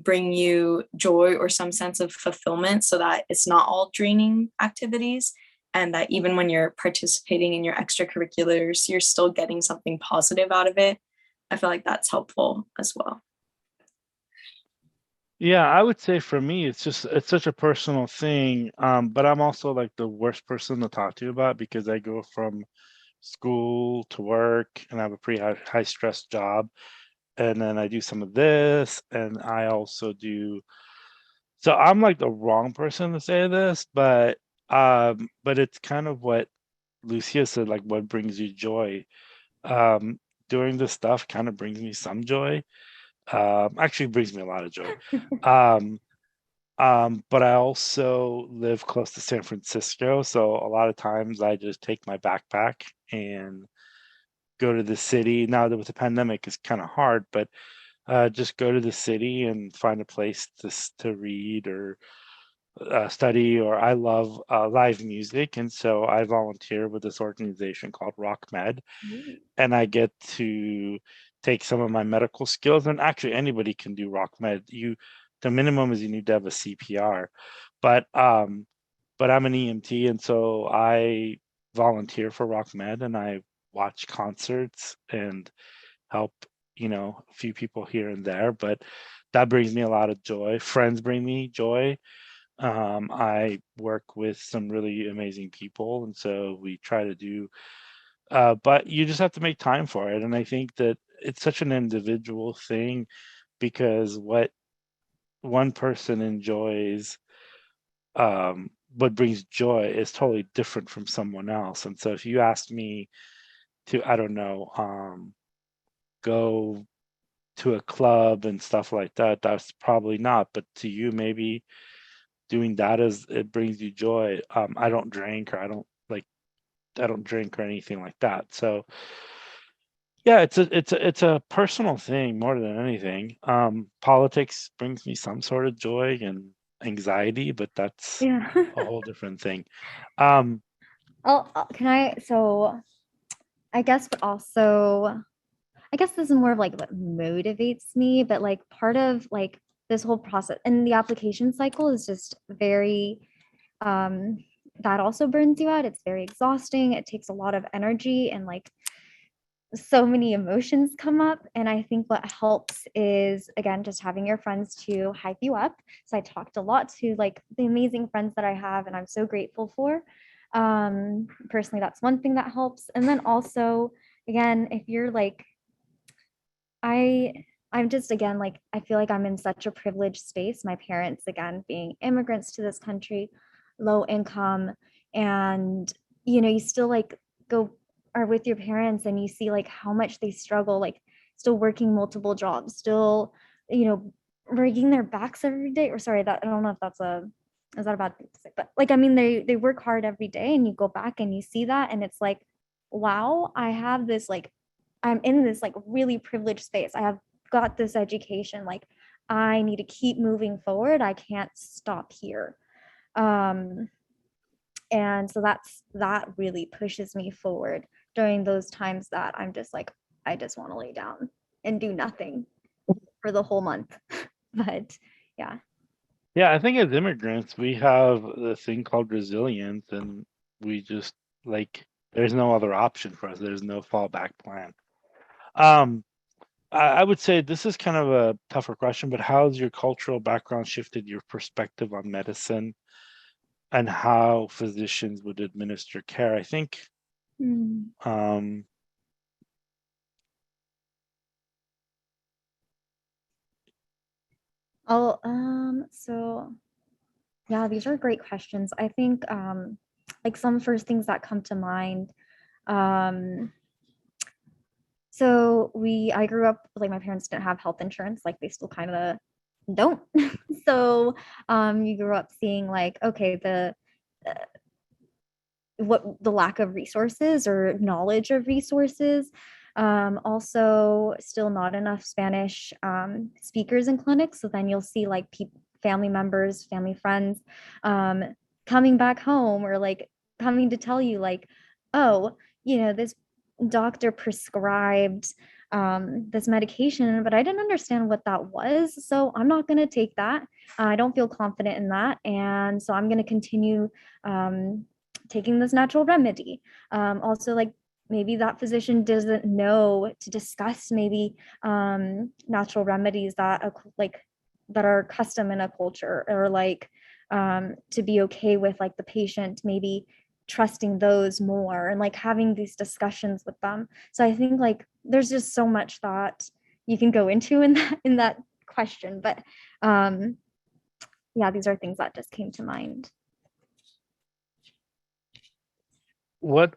bring you joy or some sense of fulfillment, so that it's not all draining activities, and that even when you're participating in your extracurriculars, you're still getting something positive out of it. I feel like that's helpful as well. Yeah, I would say for me, it's such a personal thing. But I'm also like the worst person to talk to about, because I go from school to work and I have a pretty high stress job. And then I do some of this, and I also do. So I'm like the wrong person to say this, but it's kind of what Lucia said, like what brings you joy. Um, Doing this stuff kind of brings me some joy. Actually brings me a lot of joy. Um, but I also live close to San Francisco, so a lot of times I just take my backpack and go to the city. Now that with the pandemic, it's kind of hard, but just go to the city and find a place to read or study. Or I love live music, and so I volunteer with this organization called RockMed, and I get to take some of my medical skills. And actually, anybody can do RockMed. The minimum is you need to have a CPR, but I'm an EMT, and so I volunteer for RockMed, and I watch concerts and help, a few people here and there. But that brings me a lot of joy. Friends bring me joy. I work with some really amazing people, and so we try to do. But you just have to make time for it, and I think that it's such an individual thing, because what one person enjoys, what brings joy, is totally different from someone else. And so if you ask me to, I don't know, go to a club and stuff like that, that's probably not. But to you, maybe doing that it brings you joy. I don't drink, or I don't drink or anything like that. So yeah, it's a personal thing more than anything. Politics brings me some sort of joy and anxiety, but that's Yeah. a whole different thing. Um, Can I? So I guess also, I guess this is more of like what motivates me, but like part of like this whole process and the application cycle is just very, um, that also burns you out. It's very exhausting. It takes a lot of energy, and like so many emotions come up. And I think what helps is, again, just having your friends to hype you up. So I talked a lot to like the amazing friends that I have and I'm so grateful for. Personally, that's one thing that helps. And then also, again, if you're like, I I'm just, again, like I feel like I'm in such a privileged space. My parents, again, being immigrants to this country, low income, and you still like go are with your parents and you see like how much they struggle, like still working multiple jobs, still, you know, breaking their backs every day. Or sorry, that I don't know if that's a is that a bad thing to say, but like I mean they work hard every day and you go back and you see that and it's like, wow, I have this like I'm in this like really privileged space. I have got this education. Like I need to keep moving forward. I can't stop here. Um, and so that really pushes me forward during those times that I'm just like, I just want to lay down and do nothing for the whole month. But yeah. yeah, I think as immigrants, we have the thing called resilience, and we just like there's no other option for us. There's no fallback plan. Um, I would say this is kind of a tougher question, but how has your cultural background shifted your perspective on medicine and how physicians would administer care? I think Hmm. um, So yeah, these are great questions. I think like some first things that come to mind. Um, So I grew up like my parents didn't have health insurance, like they still kind of don't. So you grew up seeing like, okay, uh, what the lack of resources or knowledge of resources. Also, still not enough Spanish speakers in clinics. So then you'll see like family members, family friends, coming back home or like coming to tell you like, oh, this doctor prescribed this medication, but I didn't understand what that was. So I'm not going to take that. I don't feel confident in that. And so I'm going to continue taking this natural remedy. Also, like maybe that physician doesn't know to discuss maybe natural remedies that that are custom in a culture, or like to be okay with like the patient maybe trusting those more and like having these discussions with them. So I think like there's just so much that you can go into in that question, but yeah, these are things that just came to mind. What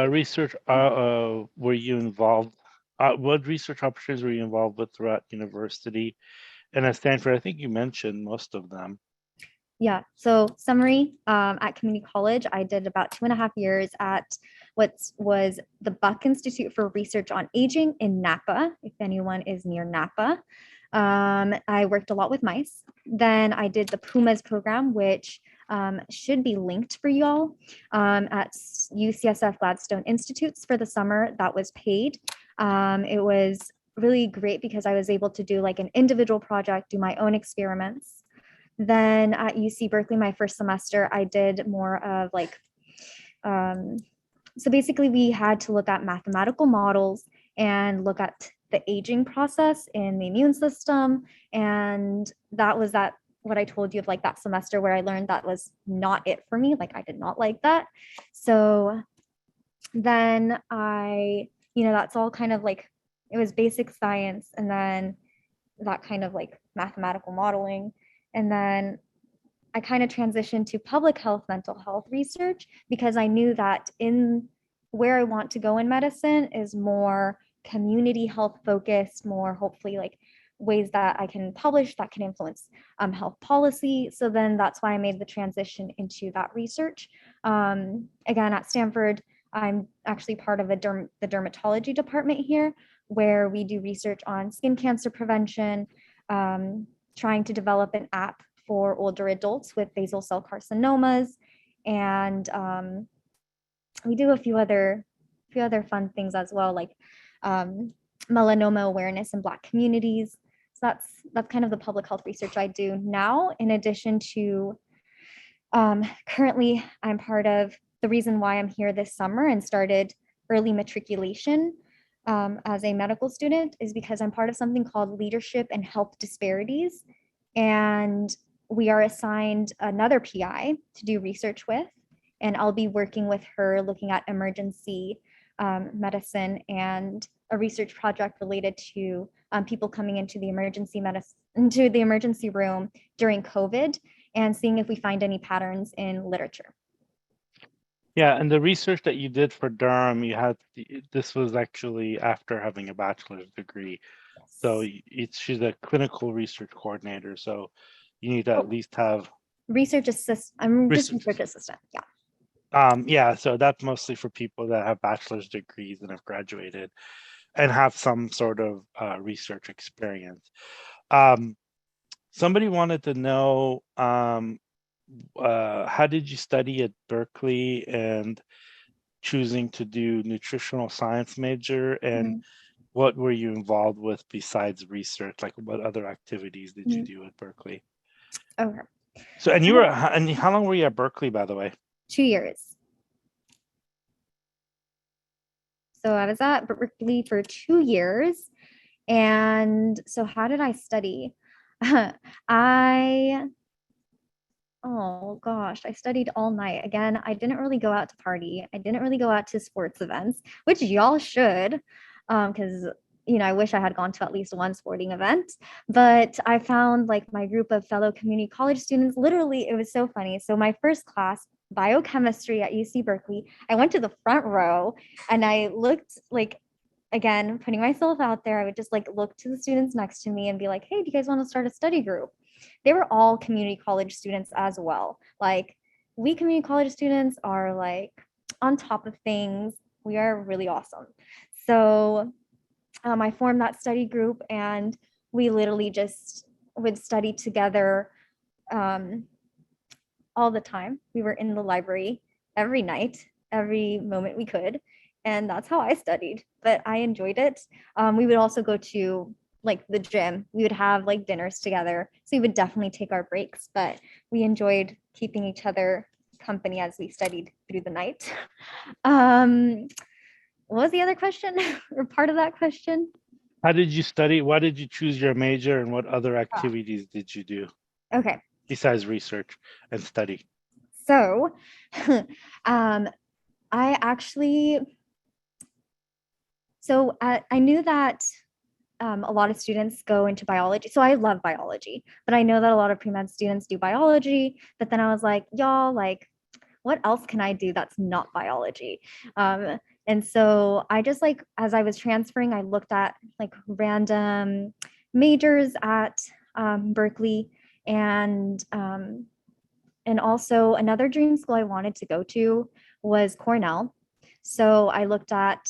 research were you involved? What research opportunities were you involved with throughout university? And at Stanford, I think you mentioned most of them. Yeah, so summary, at community college, I did about 2.5 years at what was the Buck Institute for Research on Aging in Napa, if anyone is near Napa. I worked a lot with mice. Then I did the PUMAS program, which should be linked for you all at UCSF Gladstone Institutes for the summer. That was paid. It was really great because I was able to do like an individual project, do my own experiments. Then at UC Berkeley, my first semester, I did more of like, so basically we had to look at mathematical models and look at the aging process in the immune system. And that was what I told you of like that semester where I learned that was not it for me. Like I did not like that. So then that's all kind of like, it was basic science and then that kind of like mathematical modeling. And then I kind of transitioned to public health, mental health research, because I knew that in where I want to go in medicine is more community health focused, more hopefully like ways that I can publish that can influence health policy. So then that's why I made the transition into that research. Again, at Stanford, I'm actually part of the dermatology department here, where we do research on skin cancer prevention, trying to develop an app for older adults with basal cell carcinomas, and we do a few other fun things as well, like melanoma awareness in Black communities. So that's kind of the public health research I do now. In addition to currently, I'm part of the reason why I'm here this summer and started early matriculation as a medical student is because I'm part of something called Leadership and Health Disparities. And we are assigned another PI to do research with. And I'll be working with her looking at emergency medicine and a research project related to people coming into the emergency room during COVID and seeing if we find any patterns in literature. Yeah, and the research that you did for Durham, this was actually after having a bachelor's degree. Yes. So she's a clinical research coordinator. So you need to at least have research assistant. I'm just research assistant. Yeah. Yeah, so that's mostly for people that have bachelor's degrees and have graduated and have some sort of research experience. Somebody wanted to know, how did you study at Berkeley and choosing to do nutritional science major, and what were you involved with besides research? Like what other activities did you do at Berkeley? Okay. So, and how long were you at Berkeley, by the way? 2 years. So I was at Berkeley for 2 years. And so how did I study? Oh gosh, I studied all night. Again, I didn't really go out to party. I didn't really go out to sports events, which y'all should, because I wish I had gone to at least one sporting event. But I found like my group of fellow community college students, literally, it was so funny. So my first class, biochemistry at UC Berkeley, I went to the front row and I looked like, again, putting myself out there, I would just like look to the students next to me and be like, hey, do you guys want to start a study group? They were all community college students as well. Like we community college students are like on top of things. We are really awesome. So I formed that study group and we literally just would study together all the time. We were in the library every night every moment we could. And that's how I studied, but I enjoyed it. We would also go to like the gym. We would have like dinners together. So we would definitely take our breaks, but we enjoyed keeping each other company as we studied through the night. What was the other question or part of that question? How did you study? Why did you choose your major, and what other activities did you do Okay. besides research and study? So I actually, I knew that a lot of students go into biology. So I love biology, but I know that a lot of pre-med students do biology. But then I was like, y'all, like, what else can I do that's not biology? And so I just like, as I was transferring, I looked at like random majors at Berkeley, and also another dream school I wanted to go to was Cornell. So I looked at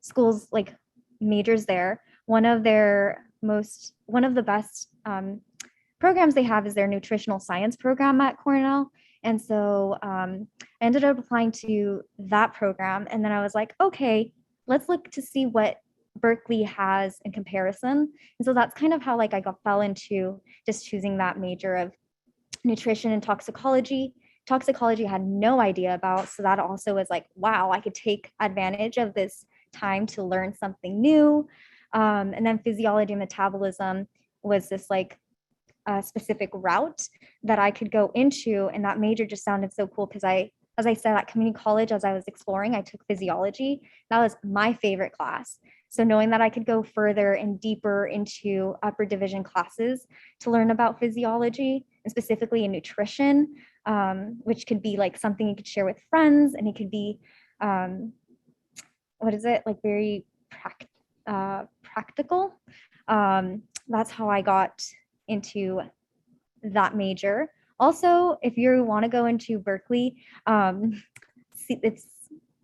schools like majors there. One of the best programs they have is their nutritional science program at Cornell. And so I ended up applying to that program. And then I was like, okay, let's look to see what Berkeley has in comparison. And so that's kind of how like I fell into just choosing that major of nutrition and toxicology. Toxicology I had no idea about. So that also was like, wow, I could take advantage of this time to learn something new. And then physiology and metabolism was this like specific route that I could go into. And that major just sounded so cool because as I said, at community college, as I was exploring, I took physiology. That was my favorite class. So knowing that I could go further and deeper into upper division classes to learn about physiology and specifically in nutrition, which could be like something you could share with friends, and it could be, like very practical. That's how I got into that major. Also, if you want to go into Berkeley,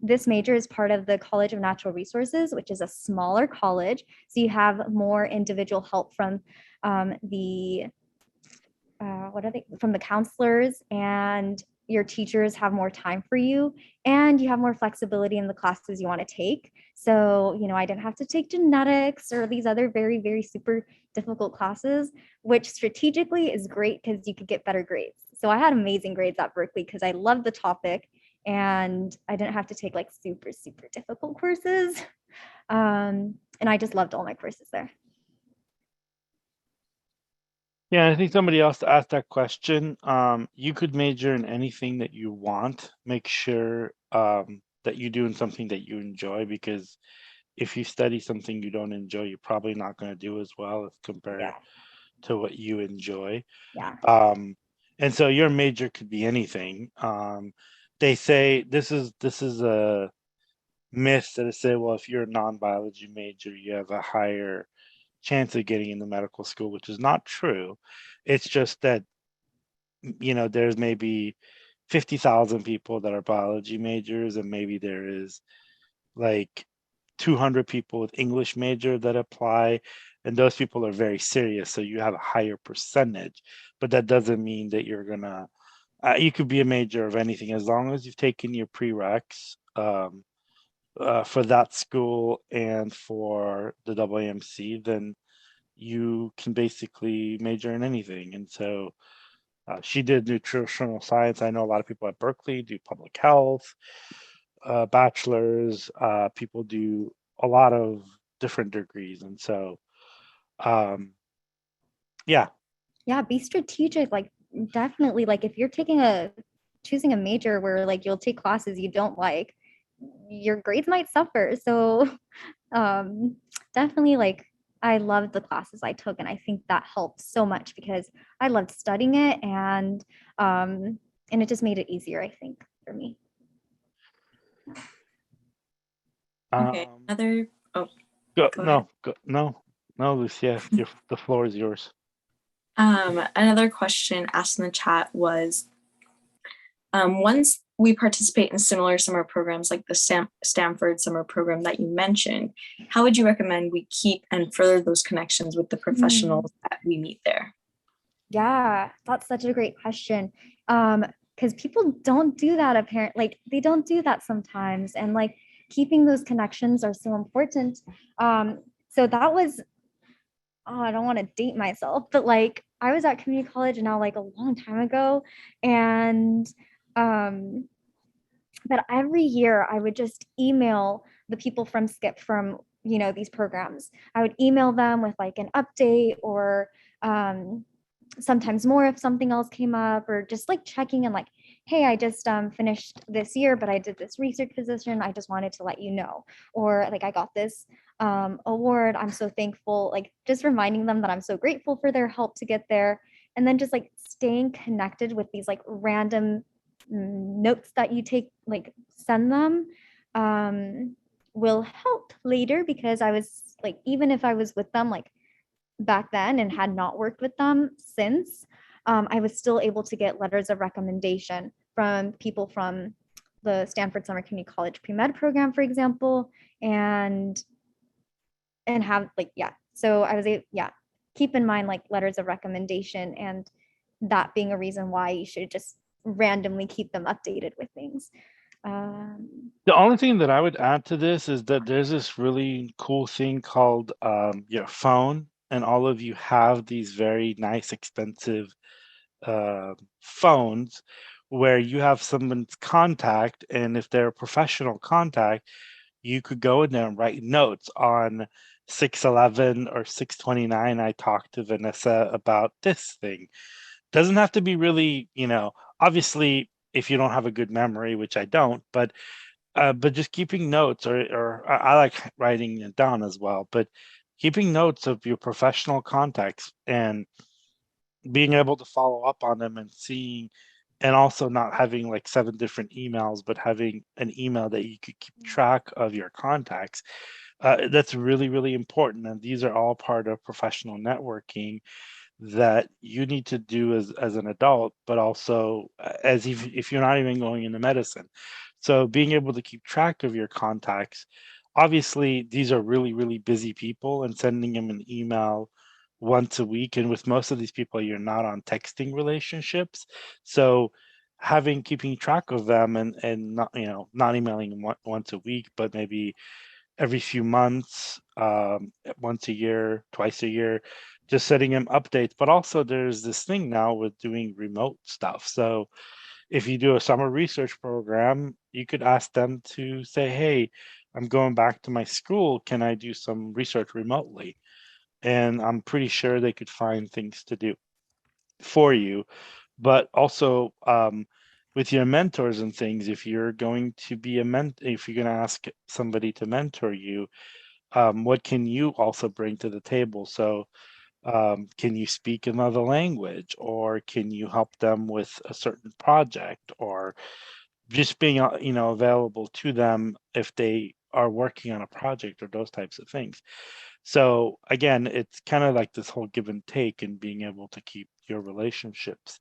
this major is part of the College of Natural Resources, which is a smaller college. So you have more individual help from the counselors, and your teachers have more time for you, and you have more flexibility in the classes you want to take. So, I didn't have to take genetics or these other very, very super difficult classes, which strategically is great because you could get better grades. So I had amazing grades at Berkeley because I loved the topic and I didn't have to take like super, super difficult courses. And I just loved all my courses there. Yeah, I think somebody else asked that question. You could major in anything that you want. Make sure that you're doing something that you enjoy, because if you study something you don't enjoy, you're probably not going to do as well as compared to what you enjoy. Yeah. And so your major could be anything. They say this is a myth that they say, well, if you're a non-biology major, you have a higher chance of getting into medical school, which is not true. It's just that, there's maybe 50,000 people that are biology majors, and maybe there is like 200 people with English major that apply, and those people are very serious, so you have a higher percentage. But that doesn't mean that you're gonna you could be a major of anything as long as you've taken your prereqs for that school and for the AAMC, then you can basically major in anything. And so she did nutritional science. I know a lot of people at Berkeley do public health, bachelors, people do a lot of different degrees. And so, yeah, be strategic. Like definitely, like if you're choosing a major where like you'll take classes you don't like, your grades might suffer. So definitely, like I loved the classes I took, and I think that helped so much because I loved studying it, and it just made it easier, I think, for me. Okay, no, Lucia, the floor is yours. Another question asked in the chat was, once we participate in similar summer programs like the Stanford summer program that you mentioned, how would you recommend we keep and further those connections with the professionals that we meet there? Yeah, that's such a great question. because people don't do that apparently. Like they don't do that sometimes. And like keeping those connections are so important. So that was, oh, I don't want to date myself, but like I was at community college now like a long time ago. And but every year I would just email the people from Skip from, you know, these programs. I would email them with like an update or sometimes more if something else came up, or just like checking and like, hey, I just finished this year, but I did this research position. I just wanted to let you know. Or like I got this award. I'm so thankful. Like just reminding them that I'm so grateful for their help to get there. And then just like staying connected with these like random notes that you take, like send them, will help later, because I was like, even if I was with them like back then and had not worked with them since, I was still able to get letters of recommendation from people from the Stanford Summer Community College PreMed program, for example, and have like, yeah. So I was keep in mind like letters of recommendation, and that being a reason why you should just randomly keep them updated with things. The only thing that I would add to this is that there's this really cool thing called your phone, and all of you have these very nice, expensive phones where you have someone's contact, and if they're a professional contact, you could go in there and write notes on 611 or 629. I talked to Vanessa about this thing. Doesn't have to be really, obviously, if you don't have a good memory, which I don't, but just keeping notes, or I like writing it down as well, but keeping notes of your professional contacts and being able to follow up on them and seeing, and also not having like 7 different emails, but having an email that you could keep track of your contacts. That's really, really important. And these are all part of professional networking that you need to do as an adult, but also as if you're not even going into medicine. So being able to keep track of your contacts, obviously these are really, really busy people, and sending them an email once a week. And with most of these people, you're not on texting relationships. So keeping track of them, and not, not emailing once a week, but maybe every few months, once a year, twice a year, just setting them updates. But also there's this thing now with doing remote stuff. So if you do a summer research program, you could ask them to say, hey, I'm going back to my school. Can I do some research remotely? And I'm pretty sure they could find things to do for you. But also, with your mentors and things, if you're going to be if you're going to ask somebody to mentor you, what can you also bring to the table? So can you speak another language, or can you help them with a certain project, or just being available to them if they are working on a project, or those types of things. So again, it's kind of like this whole give and take, and being able to keep your relationships,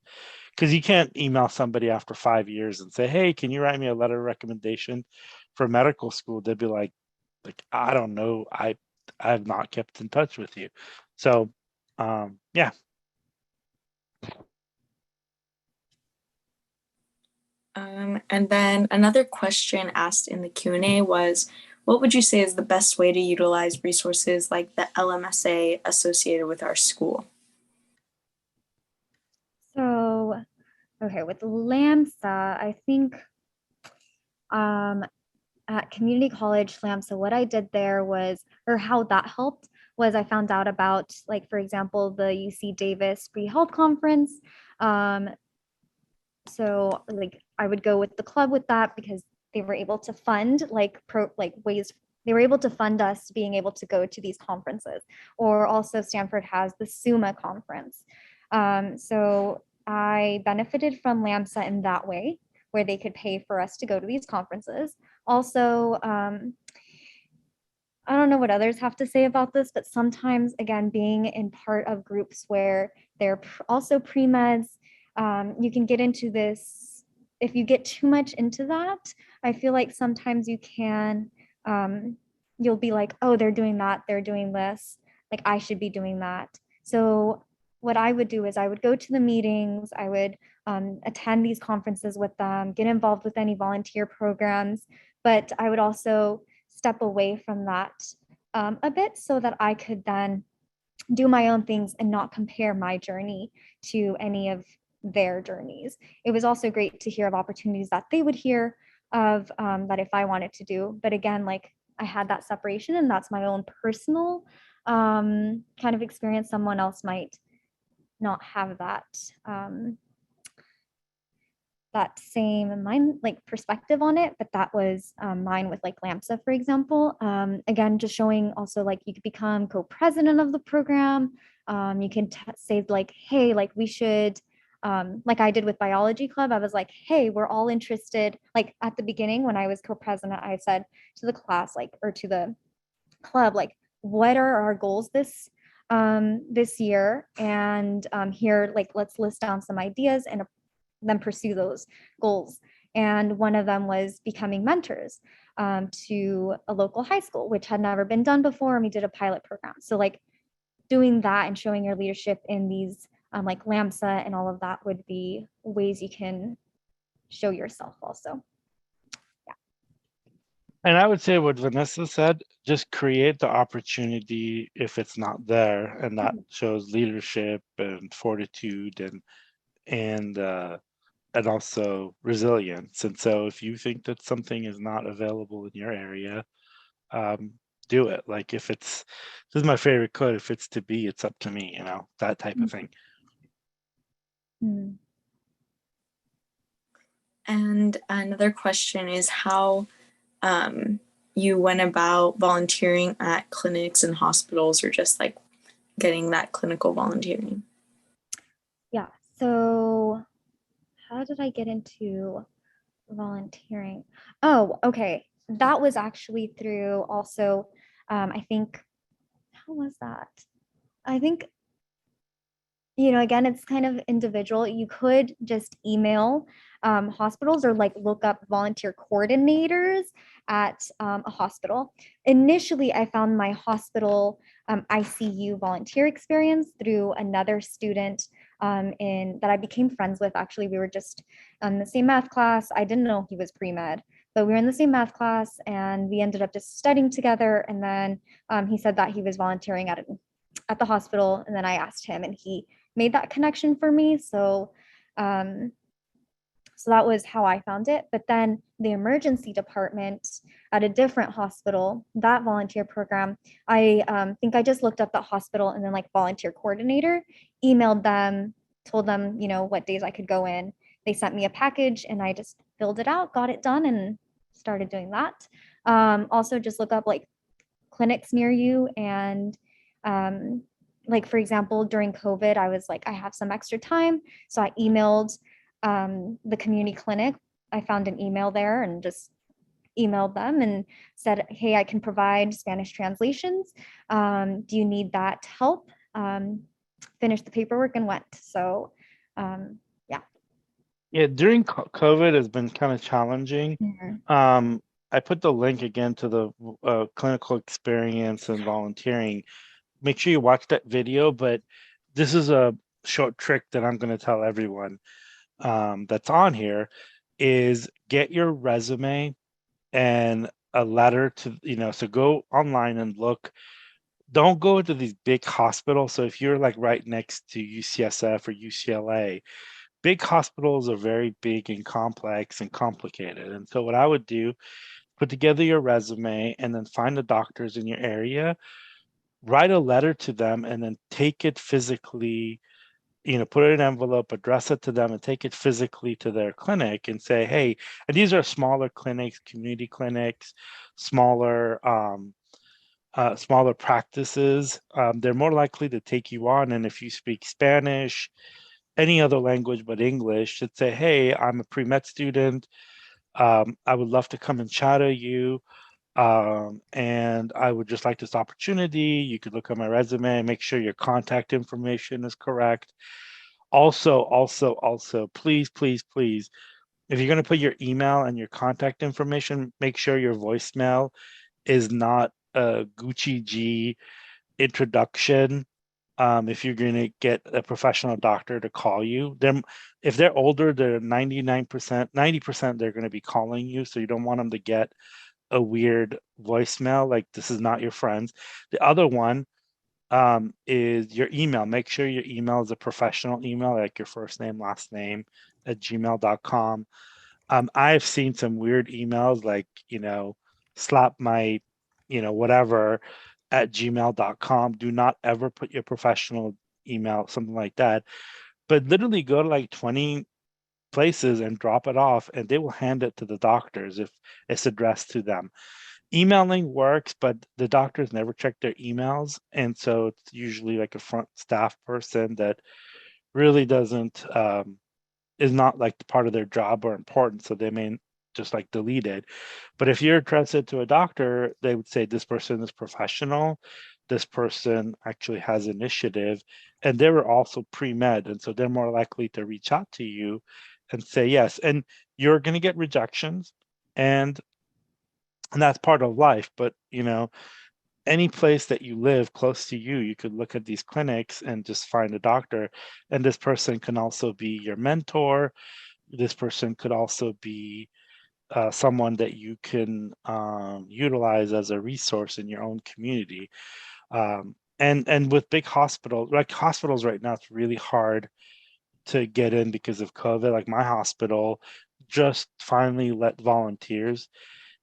because you can't email somebody after 5 years and say, hey, can you write me a letter of recommendation for medical school? They'd be like, I don't know, I've not kept in touch with you. So yeah. And then another question asked in the Q&A was, what would you say is the best way to utilize resources like the LMSA associated with our school? So, okay, with LAMSA, I think at community college LAMSA, what I did there was, or how that helped was, I found out about, like, for example, the UC Davis Free Health Conference. So like I would go with the club with that, because they were able to fund ways, they were able to fund us being able to go to these conferences. Or also Stanford has the SUMA conference. So I benefited from LAMSA in that way, where they could pay for us to go to these conferences. Also, I don't know what others have to say about this, but sometimes, again, being in part of groups where they're also pre-meds, you can get into this. If you get too much into that, I feel like sometimes you can, you'll be like, oh, they're doing that, they're doing this, like I should be doing that. So what I would do is I would go to the meetings, I would attend these conferences with them, get involved with any volunteer programs, but I would also step away from that a bit so that I could then do my own things and not compare my journey to any of their journeys. It was also great to hear of opportunities that they would hear of that if I wanted to do. But again, like I had that separation, and that's my own personal kind of experience. Someone else might not have that same mind like perspective on it, but that was mine with like LAMSA, for example. Again, just showing also like you could become co-president of the program. You can say like, hey, like we should, like I did with biology club, I was like, hey, we're all interested. Like at the beginning when I was co-president, I said to the class, like, or to the club, like, what are our goals this year? And here, like, let's list down some ideas and then pursue those goals. And one of them was becoming mentors to a local high school, which had never been done before. And we did a pilot program. So like doing that and showing your leadership in these like LAMSA and all of that would be ways you can show yourself also. And I would say what Vanessa said, just create the opportunity if it's not there, and that shows leadership and fortitude and also resilience. And so if you think that something is not available in your area, do it. Like if it's, this is my favorite quote, if it's to be, it's up to me, you know, that type of thing. And another question is how you went about volunteering at clinics and hospitals, or just like getting that clinical volunteering. Yeah, so how did I get into volunteering? Oh, okay. That was actually through also, I think, how was that? I think, you know, again, it's kind of individual. You could just email hospitals or like look up volunteer coordinators at a hospital. Initially, I found my hospital ICU volunteer experience through another student in that I became friends with. Actually, we were just in the same math class. I didn't know he was pre-med, but we were in the same math class and we ended up just studying together. And then he said that he was volunteering at the hospital. And then I asked him and he made that connection for me. So so that was how I found it. But then the emergency department at a different hospital, that volunteer program, I think I just looked up that hospital and then like volunteer coordinator, emailed them, told them, you know, what days I could go in. They sent me a package and I just filled it out, got it done, and started doing that. Also just look up like clinics near you. And like, for example, during COVID, I was like, I have some extra time. So I emailed the community clinic. I found an email there and just emailed them and said, hey, I can provide Spanish translations. Do you need that help? Finished the paperwork and went. So yeah. Yeah, during COVID has been kind of challenging. I put the link again to the clinical experience and volunteering. Make sure you watch that video, but this is a short trick that I'm going to tell everyone that's on here is get your resume and a letter to, you know, so go online and look. Don't go to these big hospitals. So if you're like right next to UCSF or UCLA, big hospitals are very big and complex and complicated. And so what I would do, put together your resume and then find the doctors in your area, write a letter to them, and then take it physically, you know, put it in an envelope, address it to them, and take it physically to their clinic and say, hey, and these are smaller clinics, community clinics, smaller practices. They're more likely to take you on. And if you speak Spanish, any other language but English, should say, hey, I'm a pre-med student. I would love to come and shadow you. And I would just like this opportunity. You could look at my resume, make sure your contact information is correct. Also, please, if you're going to put your email and your contact information, make sure your voicemail is not a Gucci G introduction If you're going to get a professional doctor to call you, if they're older, they're 99%, 90% they're going to be calling you. So you don't want them to get a weird voicemail like this is not your friends. The other one is your email. Make sure your email is a professional email, like your first name, last name at gmail.com. I've seen some weird emails like, slap my, whatever at gmail.com. Do not ever put your professional email, something like that. But literally go to like 20 places and drop it off, and they will hand it to the doctors if it's addressed to them. Emailing works, but the doctors never check their emails. And so it's usually like a front staff person that really doesn't is not like part of their job or important, so they may just like delete it. But if you're trusted to a doctor, they would say this person is professional, this person actually has initiative, and they were also pre-med, and so they're more likely to reach out to you and say yes. And you're going to get rejections, and that's part of life. But any place that you live close to you, you could look at these clinics and just find a doctor. And this person can also be your mentor. This person could also be someone that you can utilize as a resource in your own community. And with big hospitals, like hospitals right now, it's really hard to get in because of COVID. Like my hospital just finally let volunteers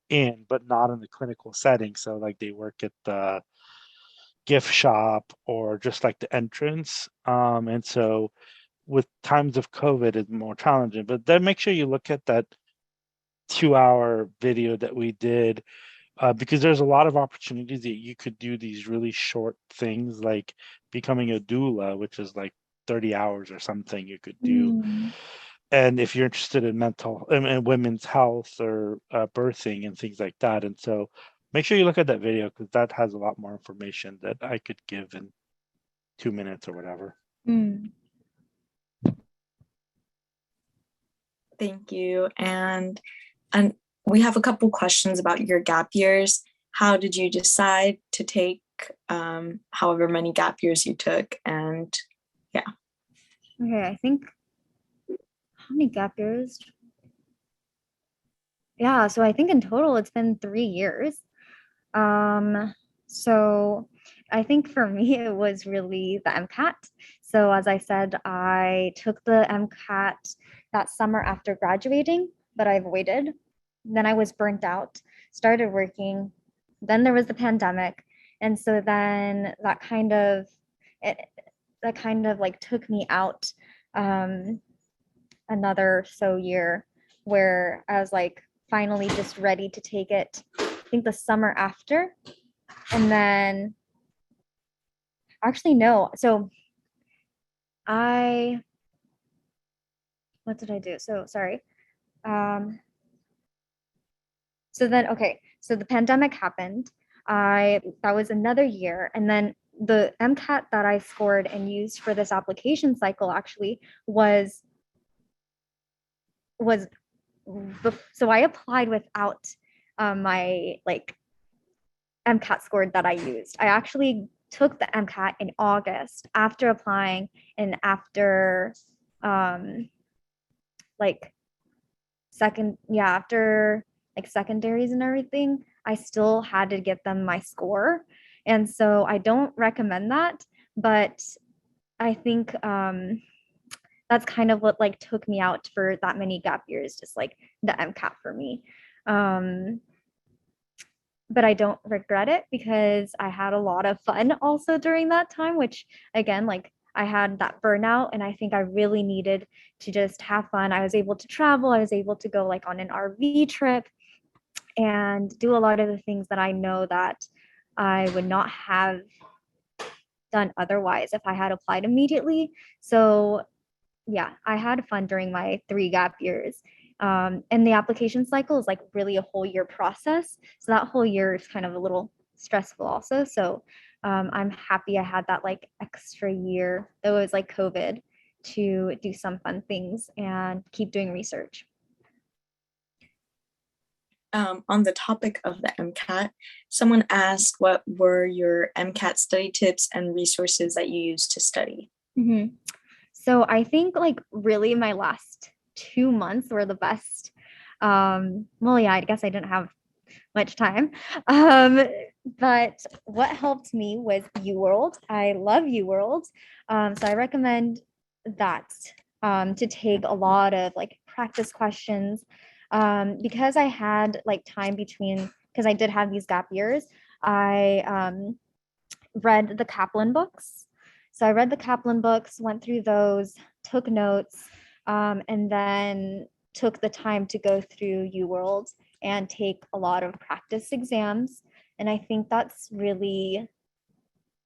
in, but not in the clinical setting. So like they work at the gift shop or just like the entrance. And so with times of COVID, it's more challenging. But then make sure you look at that 2-hour video that we did, because there's a lot of opportunities that you could do these really short things like becoming a doula, which is like 30 hours or something you could do. And if you're interested in mental and women's health or birthing and things like that. And so make sure you look at that video, because that has a lot more information that I could give in 2 minutes or whatever. Thank you. And we have a couple questions about your gap years. How did you decide to take however many gap years you took? And yeah. Okay, I think, how many gap years? Yeah, so I think in total it's been 3 years. So I think for me it was really the MCAT. So as I said, I took the MCAT that summer after graduating, but I avoided. Then I was burnt out, started working. Then there was the pandemic. And so then that kind of like took me out another year where I was like finally just ready to take it, I think the summer after. And then actually no, so what did I do? So sorry. So then, okay, so the pandemic happened. That was another year. And then the MCAT that I scored and used for this application cycle actually was so I applied without my like MCAT score that I used. I actually took the MCAT in August after applying and after after like secondaries and everything, I still had to get them my score. And so I don't recommend that, but I think that's kind of what like took me out for that many gap years, just like the MCAT for me. But I don't regret it because I had a lot of fun also during that time, which again, like I had that burnout and I think I really needed to just have fun. I was able to travel. I was able to go like on an RV trip and do a lot of the things that I know that I would not have done otherwise if I had applied immediately. So yeah, I had fun during my 3 gap years. And the application cycle is like really a whole year process. So that whole year is kind of a little stressful also. So I'm happy I had that like extra year, though it was like COVID, to do some fun things and keep doing research. On the topic of the MCAT, someone asked what were your MCAT study tips and resources that you used to study? Mhm. So I think like really my last 2 months were the best. Well, yeah, I guess I didn't have much time. But what helped me was UWorld. I love UWorld. So I recommend that to take a lot of like practice questions. Because I had like time between, because I did have these gap years, I read the Kaplan books. So I read the Kaplan books, went through those, took notes, and then took the time to go through UWorld and take a lot of practice exams. And I think that's really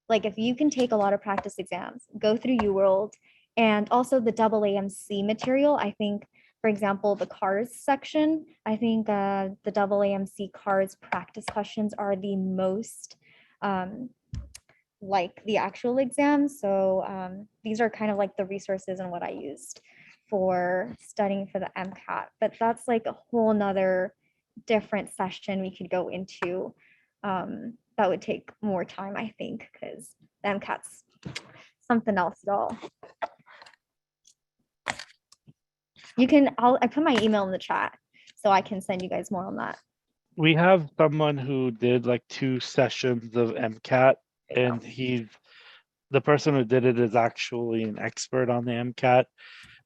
like if you can take a lot of practice exams, go through UWorld and also the AAMC material. I think, for example, the CARS section, I think the AAMC CARS practice questions are the most like the actual exams. So these are kind of like the resources and what I used for studying for the MCAT. But that's like a whole nother different session we could go into. That would take more time, I think, because the MCAT's something else, y'all. You can, I put my email in the chat so I can send you guys more on that. We have someone who did like 2 sessions of MCAT, and the person who did it is actually an expert on the MCAT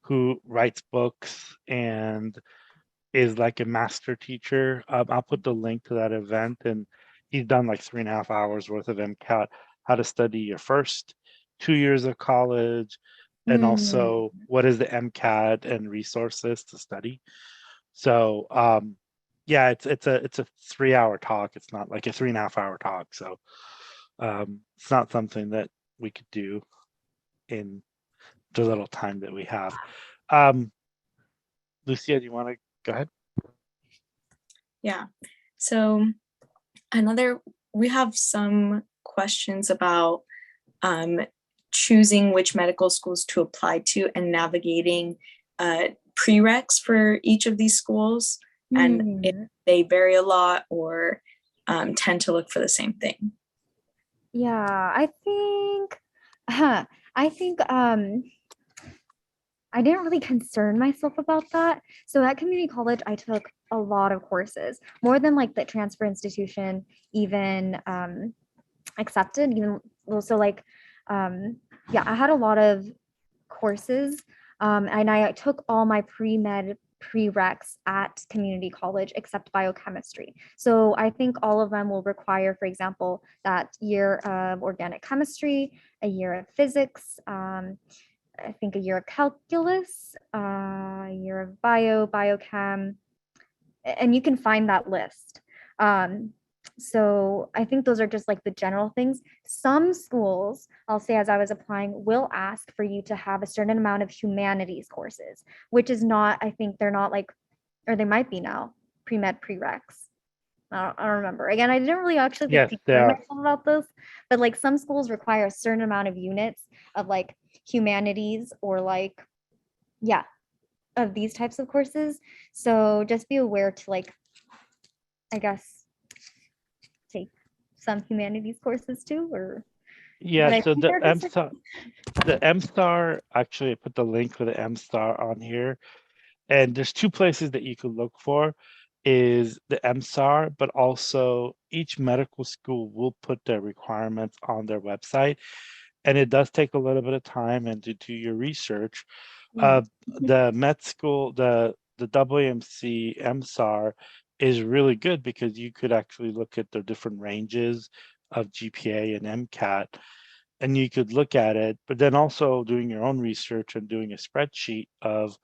who writes books and is like a master teacher. I'll put the link to that event, and he's done like 3.5 hours worth of MCAT, how to study your first 2 years of college, and also what is the MCAT and resources to study. So yeah, it's a 3-hour talk. It's not like a 3.5 hour talk. So it's not something that we could do in the little time that we have. Lucia, do you want to go ahead? Yeah. So we have some questions about choosing which medical schools to apply to and navigating prereqs for each of these schools, and if they vary a lot or tend to look for the same thing. Yeah, I think I didn't really concern myself about that. So at community college, I took a lot of courses, more than like the transfer institution even accepted. Even also like, yeah, I had a lot of courses, and I took all my pre-med prereqs at community college except biochemistry. So I think all of them will require, for example, that year of organic chemistry, a year of physics, I think a year of calculus, a year of biochem, and you can find that list. So I think those are just like the general things. Some schools, I'll say as I was applying, will ask for you to have a certain amount of humanities courses, which is not, I think they're not like, or they might be now, pre-med prereqs. I don't remember. Again, I didn't really actually think myself about this, but like some schools require a certain amount of units of like humanities or like, yeah, of these types of courses. So just be aware to like, I guess, take some humanities courses too, or yeah. So the MSTAR, actually I put the link for the MSTAR on here, and there's 2 places that you could look for is the MSTAR, but also each medical school will put their requirements on their website, and it does take a little bit of time and to do your research. The med school, the WMC MSAR is really good because you could actually look at the different ranges of GPA and MCAT, and you could look at it, but then also doing your own research and doing a spreadsheet of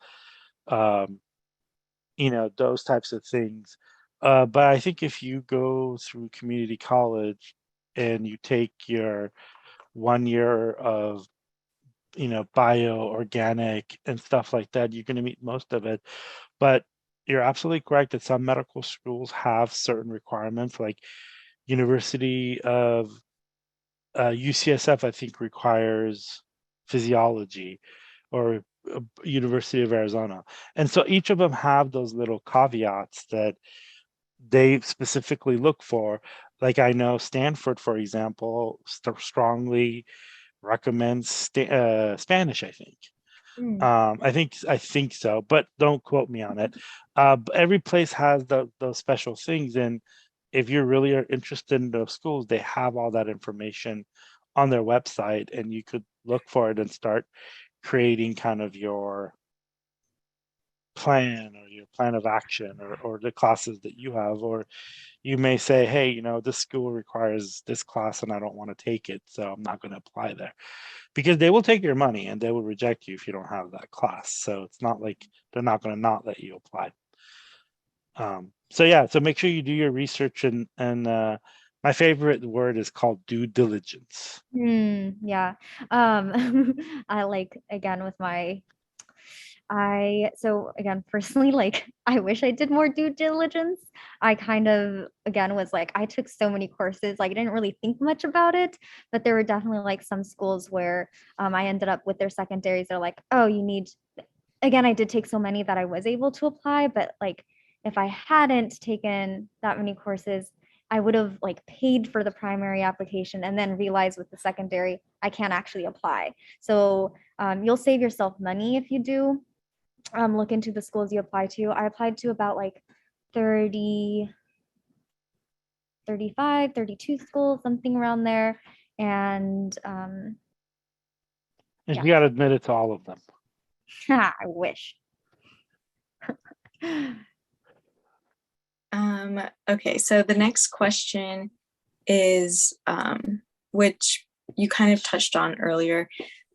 those types of things. But I think if you go through community college and you take your 1 year of bio, organic, and stuff like that, you're going to meet most of it. But you're absolutely correct that some medical schools have certain requirements, like University of UCSF, I think, requires physiology, or University of Arizona. And so each of them have those little caveats that they specifically look for. Like I know Stanford, for example, strongly recommends Spanish, I think. I think so, but don't quote me on it. But every place has those special things, and if you really are interested in those schools, they have all that information on their website, and you could look for it and start creating kind of your plan or your plan of action, or the classes that you have. Or you may say, hey, you know, this school requires this class and I don't want to take it, so I'm not going to apply there, because they will take your money and they will reject you if you don't have that class. So it's not like they're not going to not let you apply. So yeah, so make sure you do your research, and my favorite word is called due diligence. Yeah. I like, again, with my, so again, personally, like, I wish I did more due diligence. I kind of, again, was like, I took so many courses, like, I didn't really think much about it, but there were definitely like some schools where I ended up with their secondaries. They're like, oh, you need, again, I did take so many that I was able to apply, but like, if I hadn't taken that many courses, I would have like paid for the primary application and then realized with the secondary, I can't actually apply. So you'll save yourself money if you do look into the schools you apply to. I applied to about like 30, 35, 32 schools, something around there. And And yeah. you got to admit it to all of them. I wish. Okay, so the next question is, which you kind of touched on earlier,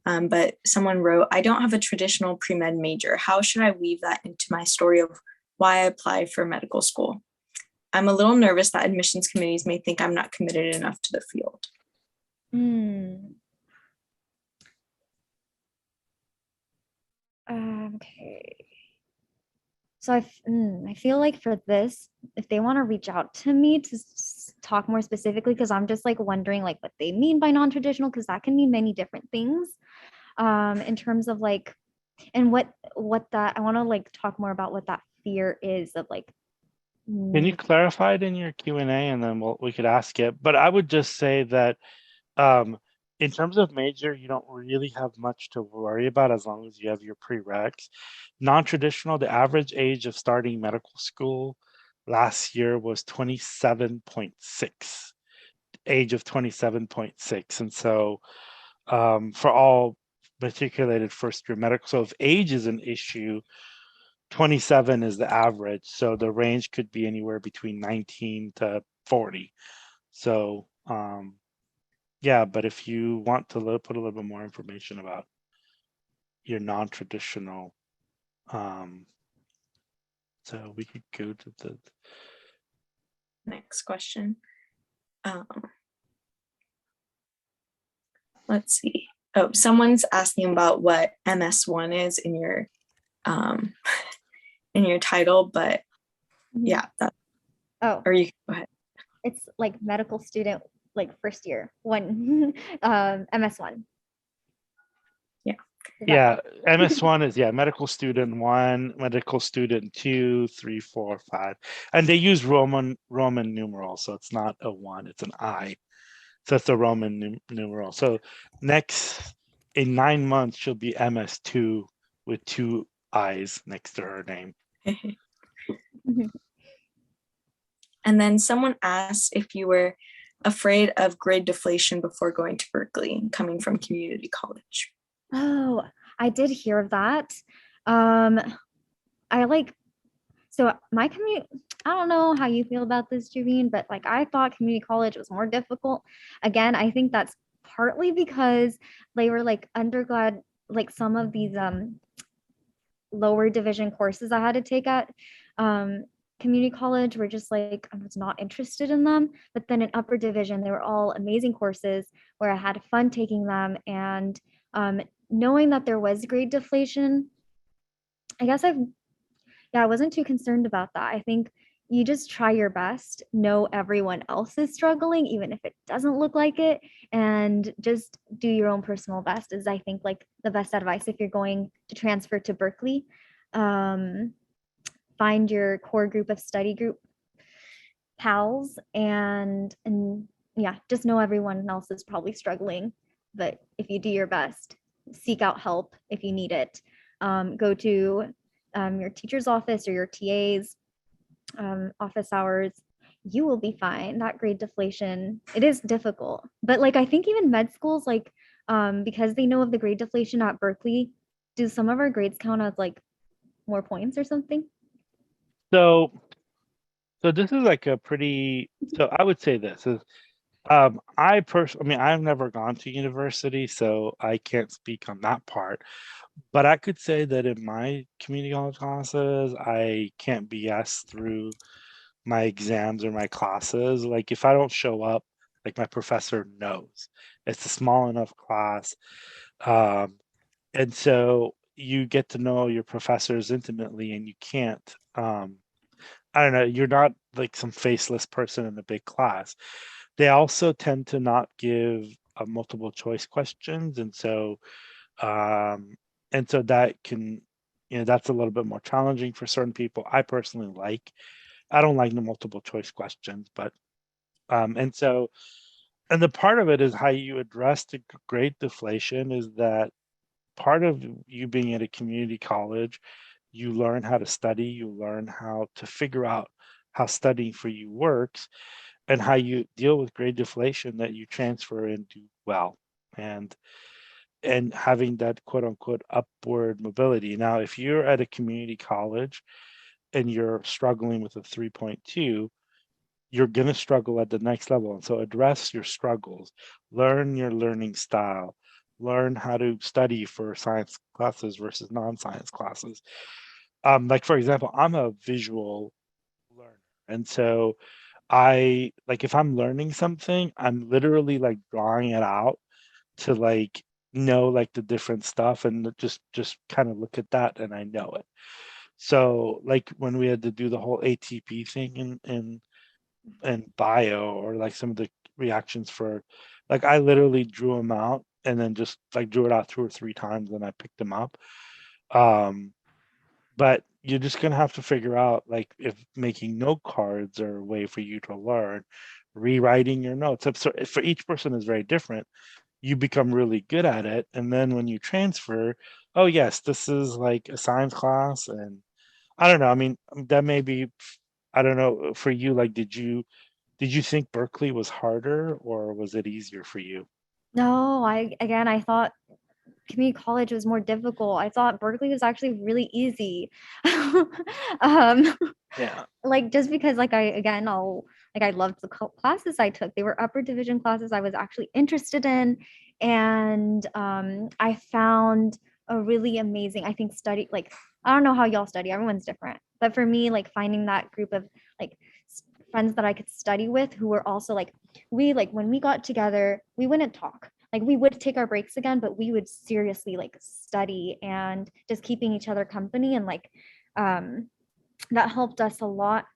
but someone wrote, I don't have a traditional pre-med major. How should I weave that into my story of why I applied for medical school? I'm a little nervous that admissions committees may think I'm not committed enough to the field. Okay. So I feel like for this, if they want to reach out to me to talk more specifically, because I'm just like wondering like what they mean by non-traditional, because that can mean many different things in terms of like, and what that, I want to like talk more about what that fear is of like. Can you clarify it in your Q&A, and then we could ask it? But I would just say that in terms of major, you don't really have much to worry about as long as you have your prereqs. Non-traditional, the average age of starting medical school last year was 27.6, age of 27.6. And so for all matriculated first year medical, so if age is an issue, 27 is the average. So the range could be anywhere between 19 to 40. So yeah, but if you want to put a little bit more information about your non-traditional, so we could go to the next question. Let's see. Oh, someone's asking about what MS1 is in your title, but yeah, that. Oh, or you go ahead. It's like medical student, like first year one, MS1. Yeah, MS1 is medical student 1, medical student 2, 3, 4, 5, and they use Roman numerals, so it's not a 1, it's an I, so it's a Roman numeral. So next in 9 months she'll be MS2 with 2 I's next to her name. And then someone asked if you were afraid of grade deflation before going to Berkeley, coming from community college. Oh, I did hear of that. So my community, I don't know how you feel about this, Javine, but like I thought community college was more difficult. Again, I think that's partly because they were like undergrad, like some of these lower division courses I had to take at community college were just like, I was not interested in them. But then in upper division, they were all amazing courses where I had fun taking them. And knowing that there was grade deflation, I guess I wasn't too concerned about that. I think you just try your best, know everyone else is struggling, even if it doesn't look like it, and just do your own personal best is I think like the best advice if you're going to transfer to Berkeley. Find your core group of study group pals, and yeah, just know everyone else is probably struggling. But if you do your best, seek out help if you need it. Go to your teacher's office or your TA's office hours. You will be fine. That grade deflation, it is difficult. But like I think even med schools, like because they know of the grade deflation at Berkeley, do some of our grades count as like more points or something? So, so this is like a pretty, so I would say this is, I mean, I've never gone to university, so I can't speak on that part. But I could say that in my community college classes, I can't BS through my exams or my classes. Like if I don't show up, like my professor knows. It's a small enough class. Um, and so you get to know your professors intimately, and you can't I don't know, you're not like some faceless person in a big class. They also tend to not give multiple choice questions, um, and so that can, you know, that's a little bit more challenging for certain people. I personally I don't like the multiple choice questions, but and so, and the part of it is how you address the grade deflation is that part of you being at a community college, you learn how to study, you learn how to figure out how studying for you works and how you deal with grade deflation that you transfer and do well. And having that quote unquote upward mobility. Now, if you're at a community college and you're struggling with a 3.2, you're going to struggle at the next level. And so address your struggles, learn your learning style, learn how to study for science classes versus non-science classes. Like for example, I'm a visual learner. And so I like if I'm learning something, I'm literally like drawing it out to like know like the different stuff and just kind of look at that and I know it. So like when we had to do the whole ATP thing in bio or like some of the reactions for like I literally drew them out and then just like drew it out 2 or 3 times and I picked them up. Um, but you're just gonna have to figure out like if making note cards are a way for you to learn, rewriting your notes. So for each person is very different. You become really good at it, and then when you transfer, oh yes, this is like a science class, and I don't know. I mean, that may be, I don't know for you. Like, did you think Berkeley was harder or was it easier for you? No, I thought community college was more difficult. I thought Berkeley was actually really easy. um, Yeah. like just because like I loved the classes I took. They were upper division classes I was actually interested in, and I found a really amazing, I think, study, like I don't know how y'all study, everyone's different, but for me, like finding that group of like friends that I could study with who were also like, we like when we got together, we wouldn't talk. Like we would take our breaks again, but we would seriously like study and just keeping each other company, and like um that helped us a lot.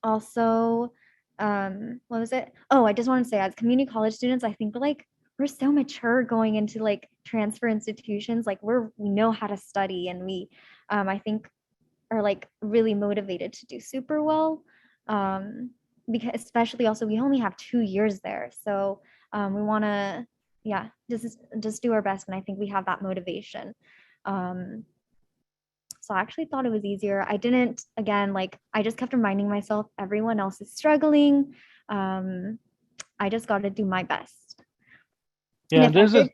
Also, what was it? Oh, I just want to say, as community college students, I think we're so mature going into like transfer institutions. Like we know how to study, and we I think are like really motivated to do super well. Um, because especially also we only have 2 years there. So we want to, yeah, just do our best. And I think we have that motivation. Um, so I actually thought it was easier. I didn't, again, like I just kept reminding myself everyone else is struggling. Um, I just got to do my best. And Yeah, there's a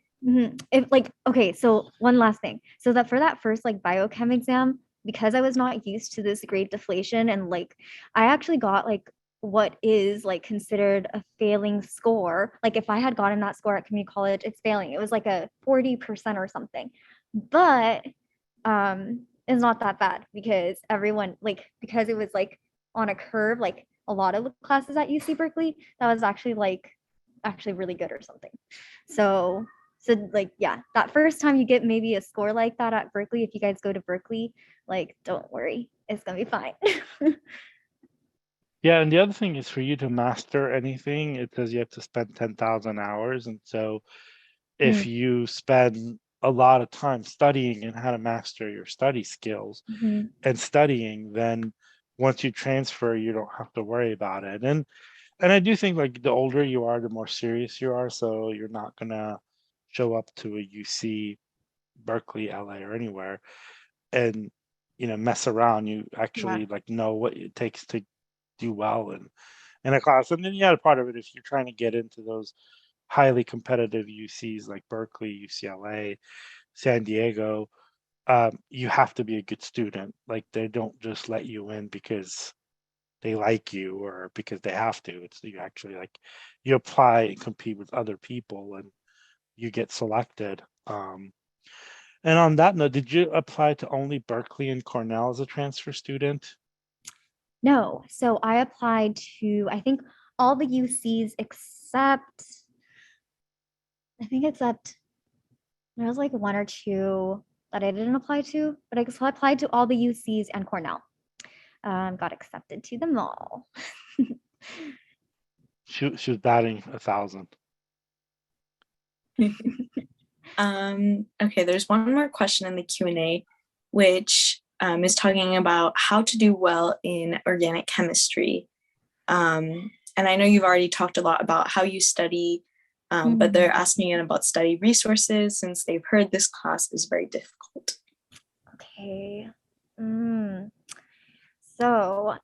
if like, okay, so one last thing. So that for that first like biochem exam, because I was not used to this grade deflation, and like I actually got like what is like considered a failing score. Like if I had gotten that score at community college, it's failing. It was like a 40% or something. But it's not that bad because everyone like because it was like on a curve, like a lot of the classes at UC Berkeley, that was actually really good or something. So like yeah, that first time you get maybe a score like that at Berkeley, if you guys go to Berkeley, like don't worry, it's gonna be fine. Yeah, and the other thing is for you to master anything, it says you have to spend 10,000 hours. And so if you spend a lot of time studying and how to master your study skills Mhm. and studying, then once you transfer, you don't have to worry about it. And I do think like the older you are, the more serious you are. So you're not gonna show up to a UC, Berkeley, LA, or anywhere and mess around. You Yeah. actually like know what it takes to do well in a class. And then the other part of it, if you're trying to get into those highly competitive UCs like Berkeley, UCLA, San Diego, you have to be a good student. Like they don't just let you in because they like you or because they have to. It's you actually like you apply and compete with other people and you get selected. And on that note, did you apply to only Berkeley and Cornell as a transfer student? No. So I applied to, I think, all the UCs except, I think except there was like one or two that I didn't apply to, but I applied to all the UCs and Cornell. Got accepted to them all. She was batting 1,000. Okay, there's one more question in the Q&A, which is talking about how to do well in organic chemistry. And I know you've already talked a lot about how you study, but they're asking you about study resources since they've heard this class is very difficult. Okay. So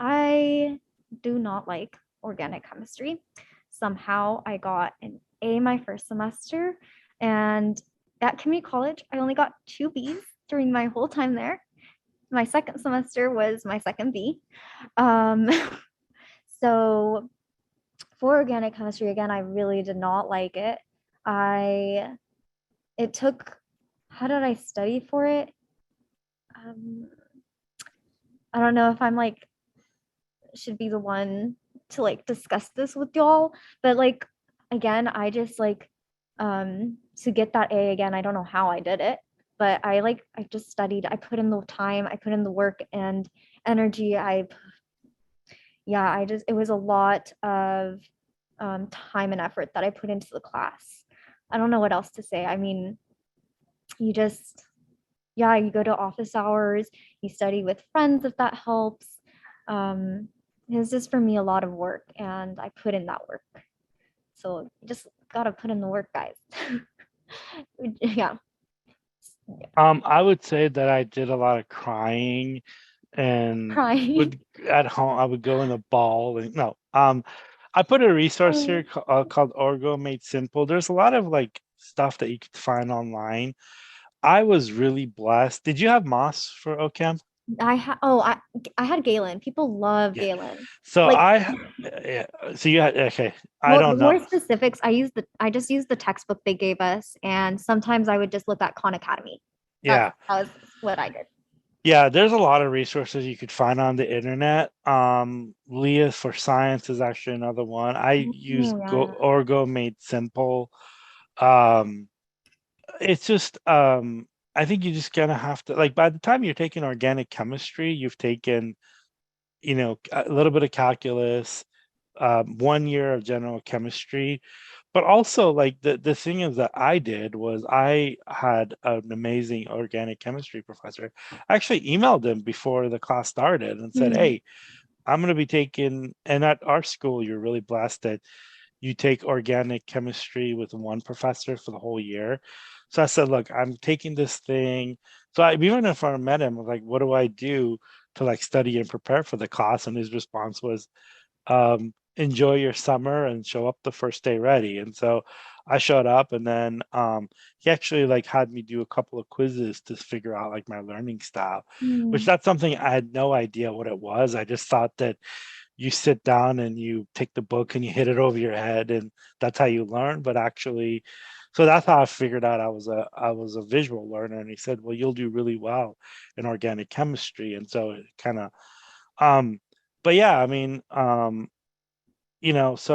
I do not like organic chemistry. Somehow I got an A my first semester, and at community college, I only got 2 Bs during my whole time there. My second semester was my second B. So for organic chemistry, again, I really did not like it. It took, how did I study for it? I don't know if I'm like, should be the one to like discuss this with y'all, but like, again, I just like, to get that A again, I don't know how I did it, but I just studied, I put in the time, I put in the work and energy. It was a lot of time and effort that I put into the class. I don't know what else to say. I mean, you go to office hours, you study with friends if that helps. It was just for me a lot of work, and I put in that work. So you just gotta put in the work, guys. Yeah. I would say that I did a lot of crying and Crying. at home I would go in a ball and no. I put a resource here called Orgo Made Simple. There's a lot of like stuff that you could find online. I was really blessed. Did you have Moss for OChem? I had Galen. People love Yeah. Galen. So Like, yeah. So you had okay. I don't more know. specifics, I just used the textbook they gave us, and sometimes I would just look at Khan Academy. Yeah. That was what I did. Yeah, there's a lot of resources you could find on the internet. Leah for Science is actually another one. I use Yeah. Orgo Made Simple. Um, it's just I think you just gonna have to like by the time you're taking organic chemistry, you've taken, a little bit of calculus, 1 year of general chemistry. But also like the thing is that I did was I had an amazing organic chemistry professor. I actually emailed him before the class started and said, hey, I'm going to be taking, and at our school, you're really blessed that you take organic chemistry with one professor for the whole year. So I said, look, I'm taking this thing. So even if I met him, I was like, what do I do to like study and prepare for the class? And his response was, enjoy your summer and show up the first day ready. And so I showed up, and then he actually like had me do a couple of quizzes to figure out like my learning style, which that's something I had no idea what it was. I just thought that you sit down and you take the book and you hit it over your head and that's how you learn. But actually, so that's how I figured out I was a visual learner. And he said, well, you'll do really well in organic chemistry. And so it kind of but yeah, I mean, so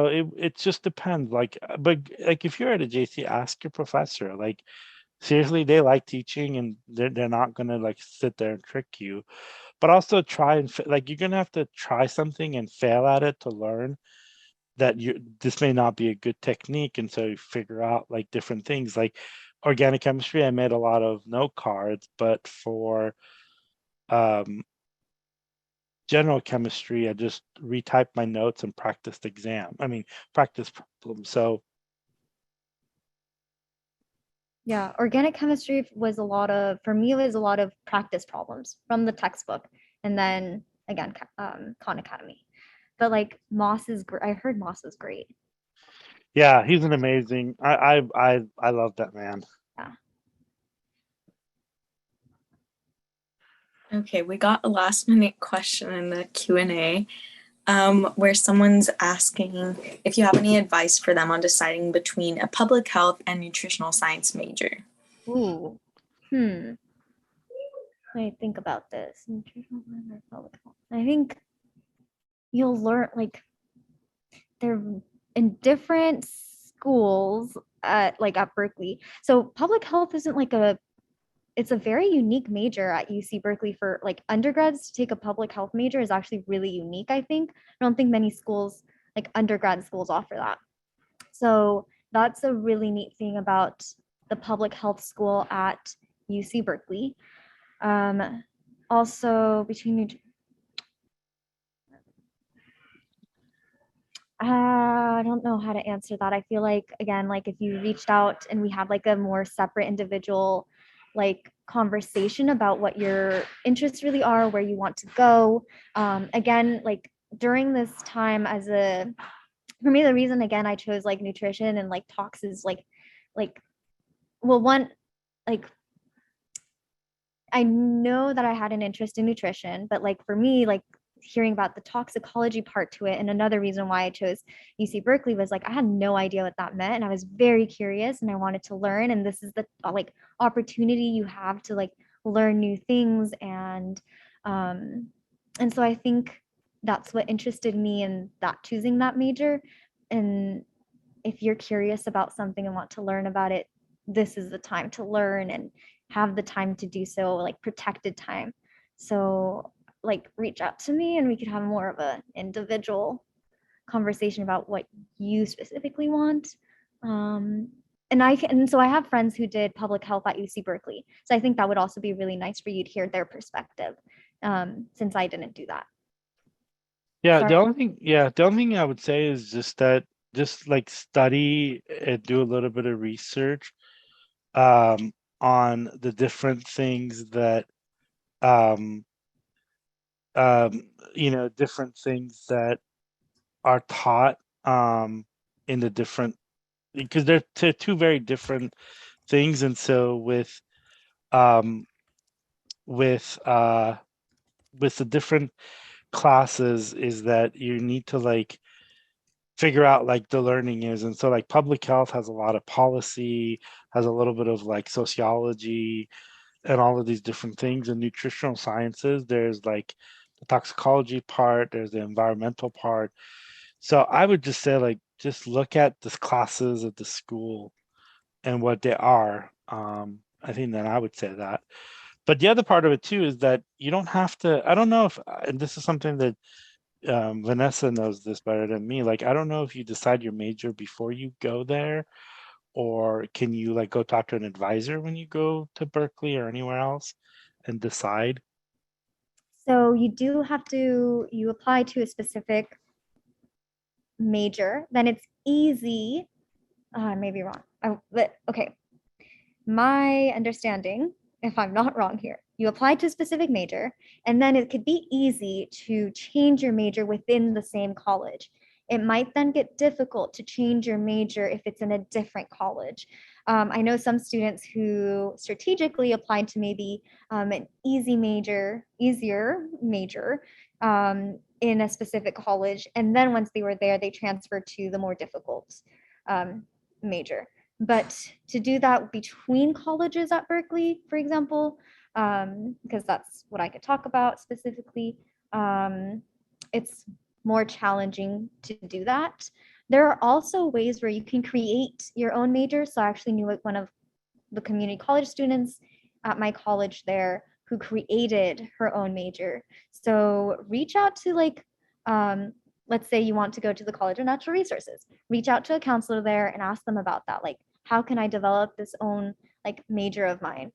it just depends. Like, but like if you're at a JC, ask your professor. Like, seriously, they like teaching, and they're not gonna like sit there and trick you. But also try and like you're gonna have to try something and fail at it to learn that this may not be a good technique, and so you figure out like different things. Like organic chemistry, I made a lot of note cards, but for um general chemistry, I just retyped my notes and practiced practice problems. So Yeah, organic chemistry was for me, it was a lot of practice problems from the textbook. And then again, Khan Academy. But like Moss is great. I heard Moss is great. yeah, he's an amazing. I love that man. Yeah. Okay, we got a last minute question in the Q&A where someone's asking if you have any advice for them on deciding between a public health and nutritional science major. Ooh. Let me think about this. I think you'll learn, like, they're in different schools at Berkeley. So public health isn't it's a very unique major at UC Berkeley. For like undergrads to take a public health major is actually really unique, I think. I don't think many schools, like undergrad schools, offer that. So that's a really neat thing about the public health school at UC Berkeley. Also between I don't know how to answer that. I feel like, again, like if you reached out and we had like a more separate individual like conversation about what your interests really are, where you want to go. Again, like during this time for me, the reason again I chose like nutrition and like talks is well, one, like I know that I had an interest in nutrition, but like for me, like hearing about the toxicology part to it, and another reason why I chose UC Berkeley was like I had no idea what that meant, and I was very curious and I wanted to learn. And this is the like opportunity you have to like learn new things, and so I think that's what interested me in that choosing that major. And if you're curious about something and want to learn about it, this is the time to learn and have the time to do so, like protected time. So like reach out to me and we could have more of an individual conversation about what you specifically want. And so I have friends who did public health at UC Berkeley. So I think that would also be really nice for you to hear their perspective, since I didn't do that. Yeah, Sorry. the only thing I would say is just like study and do a little bit of research on the different things that different things that are taught in the different, because they're two very different things. And so with the different classes is that you need to like figure out like the learning is. And so like public health has a lot of policy, has a little bit of like sociology and all of these different things. In nutritional sciences, there's like the toxicology part, there's the environmental part. So I would just say like just look at the classes at the school and what they are. I think then I would say that. But the other part of it too is that you don't have to, I don't know if, and this is something that Vanessa knows this better than me. Like, I don't know if you decide your major before you go there, or can you like go talk to an advisor when you go to Berkeley or anywhere else and decide? So you apply to a specific major, then it's easy. I may be wrong. But okay. My understanding, if I'm not wrong here, you apply to a specific major, and then it could be easy to change your major within the same college. It might then get difficult to change your major if it's in a different college. I know some students who strategically applied to maybe an easier major in a specific college. And then once they were there, they transferred to the more difficult major. But to do that between colleges at Berkeley, for example, because that's what I could talk about specifically, it's more challenging to do that. There are also ways where you can create your own major. So I actually knew one of the community college students at my college there who created her own major. So reach out to let's say you want to go to the College of Natural Resources, reach out to a counselor there and ask them about that. Like, how can I develop this own like major of mine,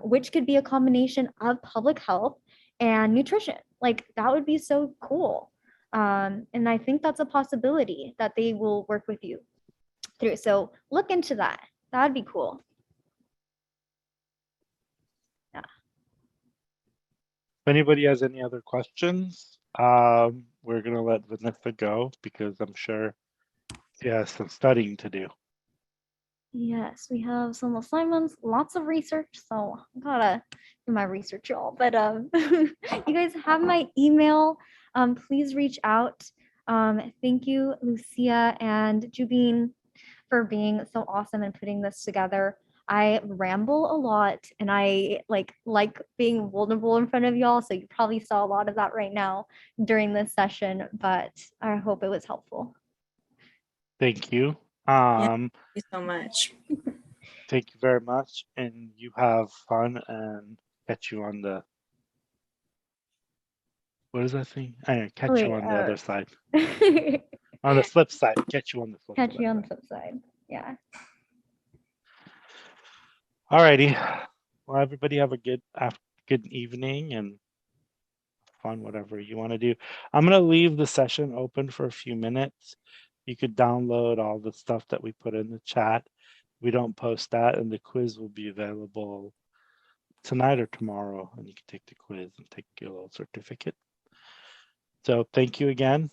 which could be a combination of public health and nutrition. Like that would be so cool. And I think that's a possibility that they will work with you through. So look into that. That'd be cool. Yeah. If anybody has any other questions, we're gonna let Vanessa go because I'm sure she has some studying to do. Yes, we have some assignments, lots of research, so I gotta do my research, y'all. But you guys have my email. Please reach out. Thank you, Lucia and Jubin, for being so awesome and putting this together. I ramble a lot and I like being vulnerable in front of y'all. So you probably saw a lot of that right now during this session, but I hope it was helpful. Thank you. Thank you so much. Thank you very much, and you have fun and catch you on the, what is that thing? I catch Wait, you on the other side. On the flip side. Catch you on the flip catch side. you on the flip side. Yeah. Alrighty. Well, everybody have a good evening and fun, whatever you want to do. I'm gonna leave the session open for a few minutes. You could download all the stuff that we put in the chat. We don't post that, and the quiz will be available tonight or tomorrow, and you can take the quiz and take your little certificate. So thank you again.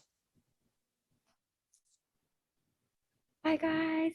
Bye, guys.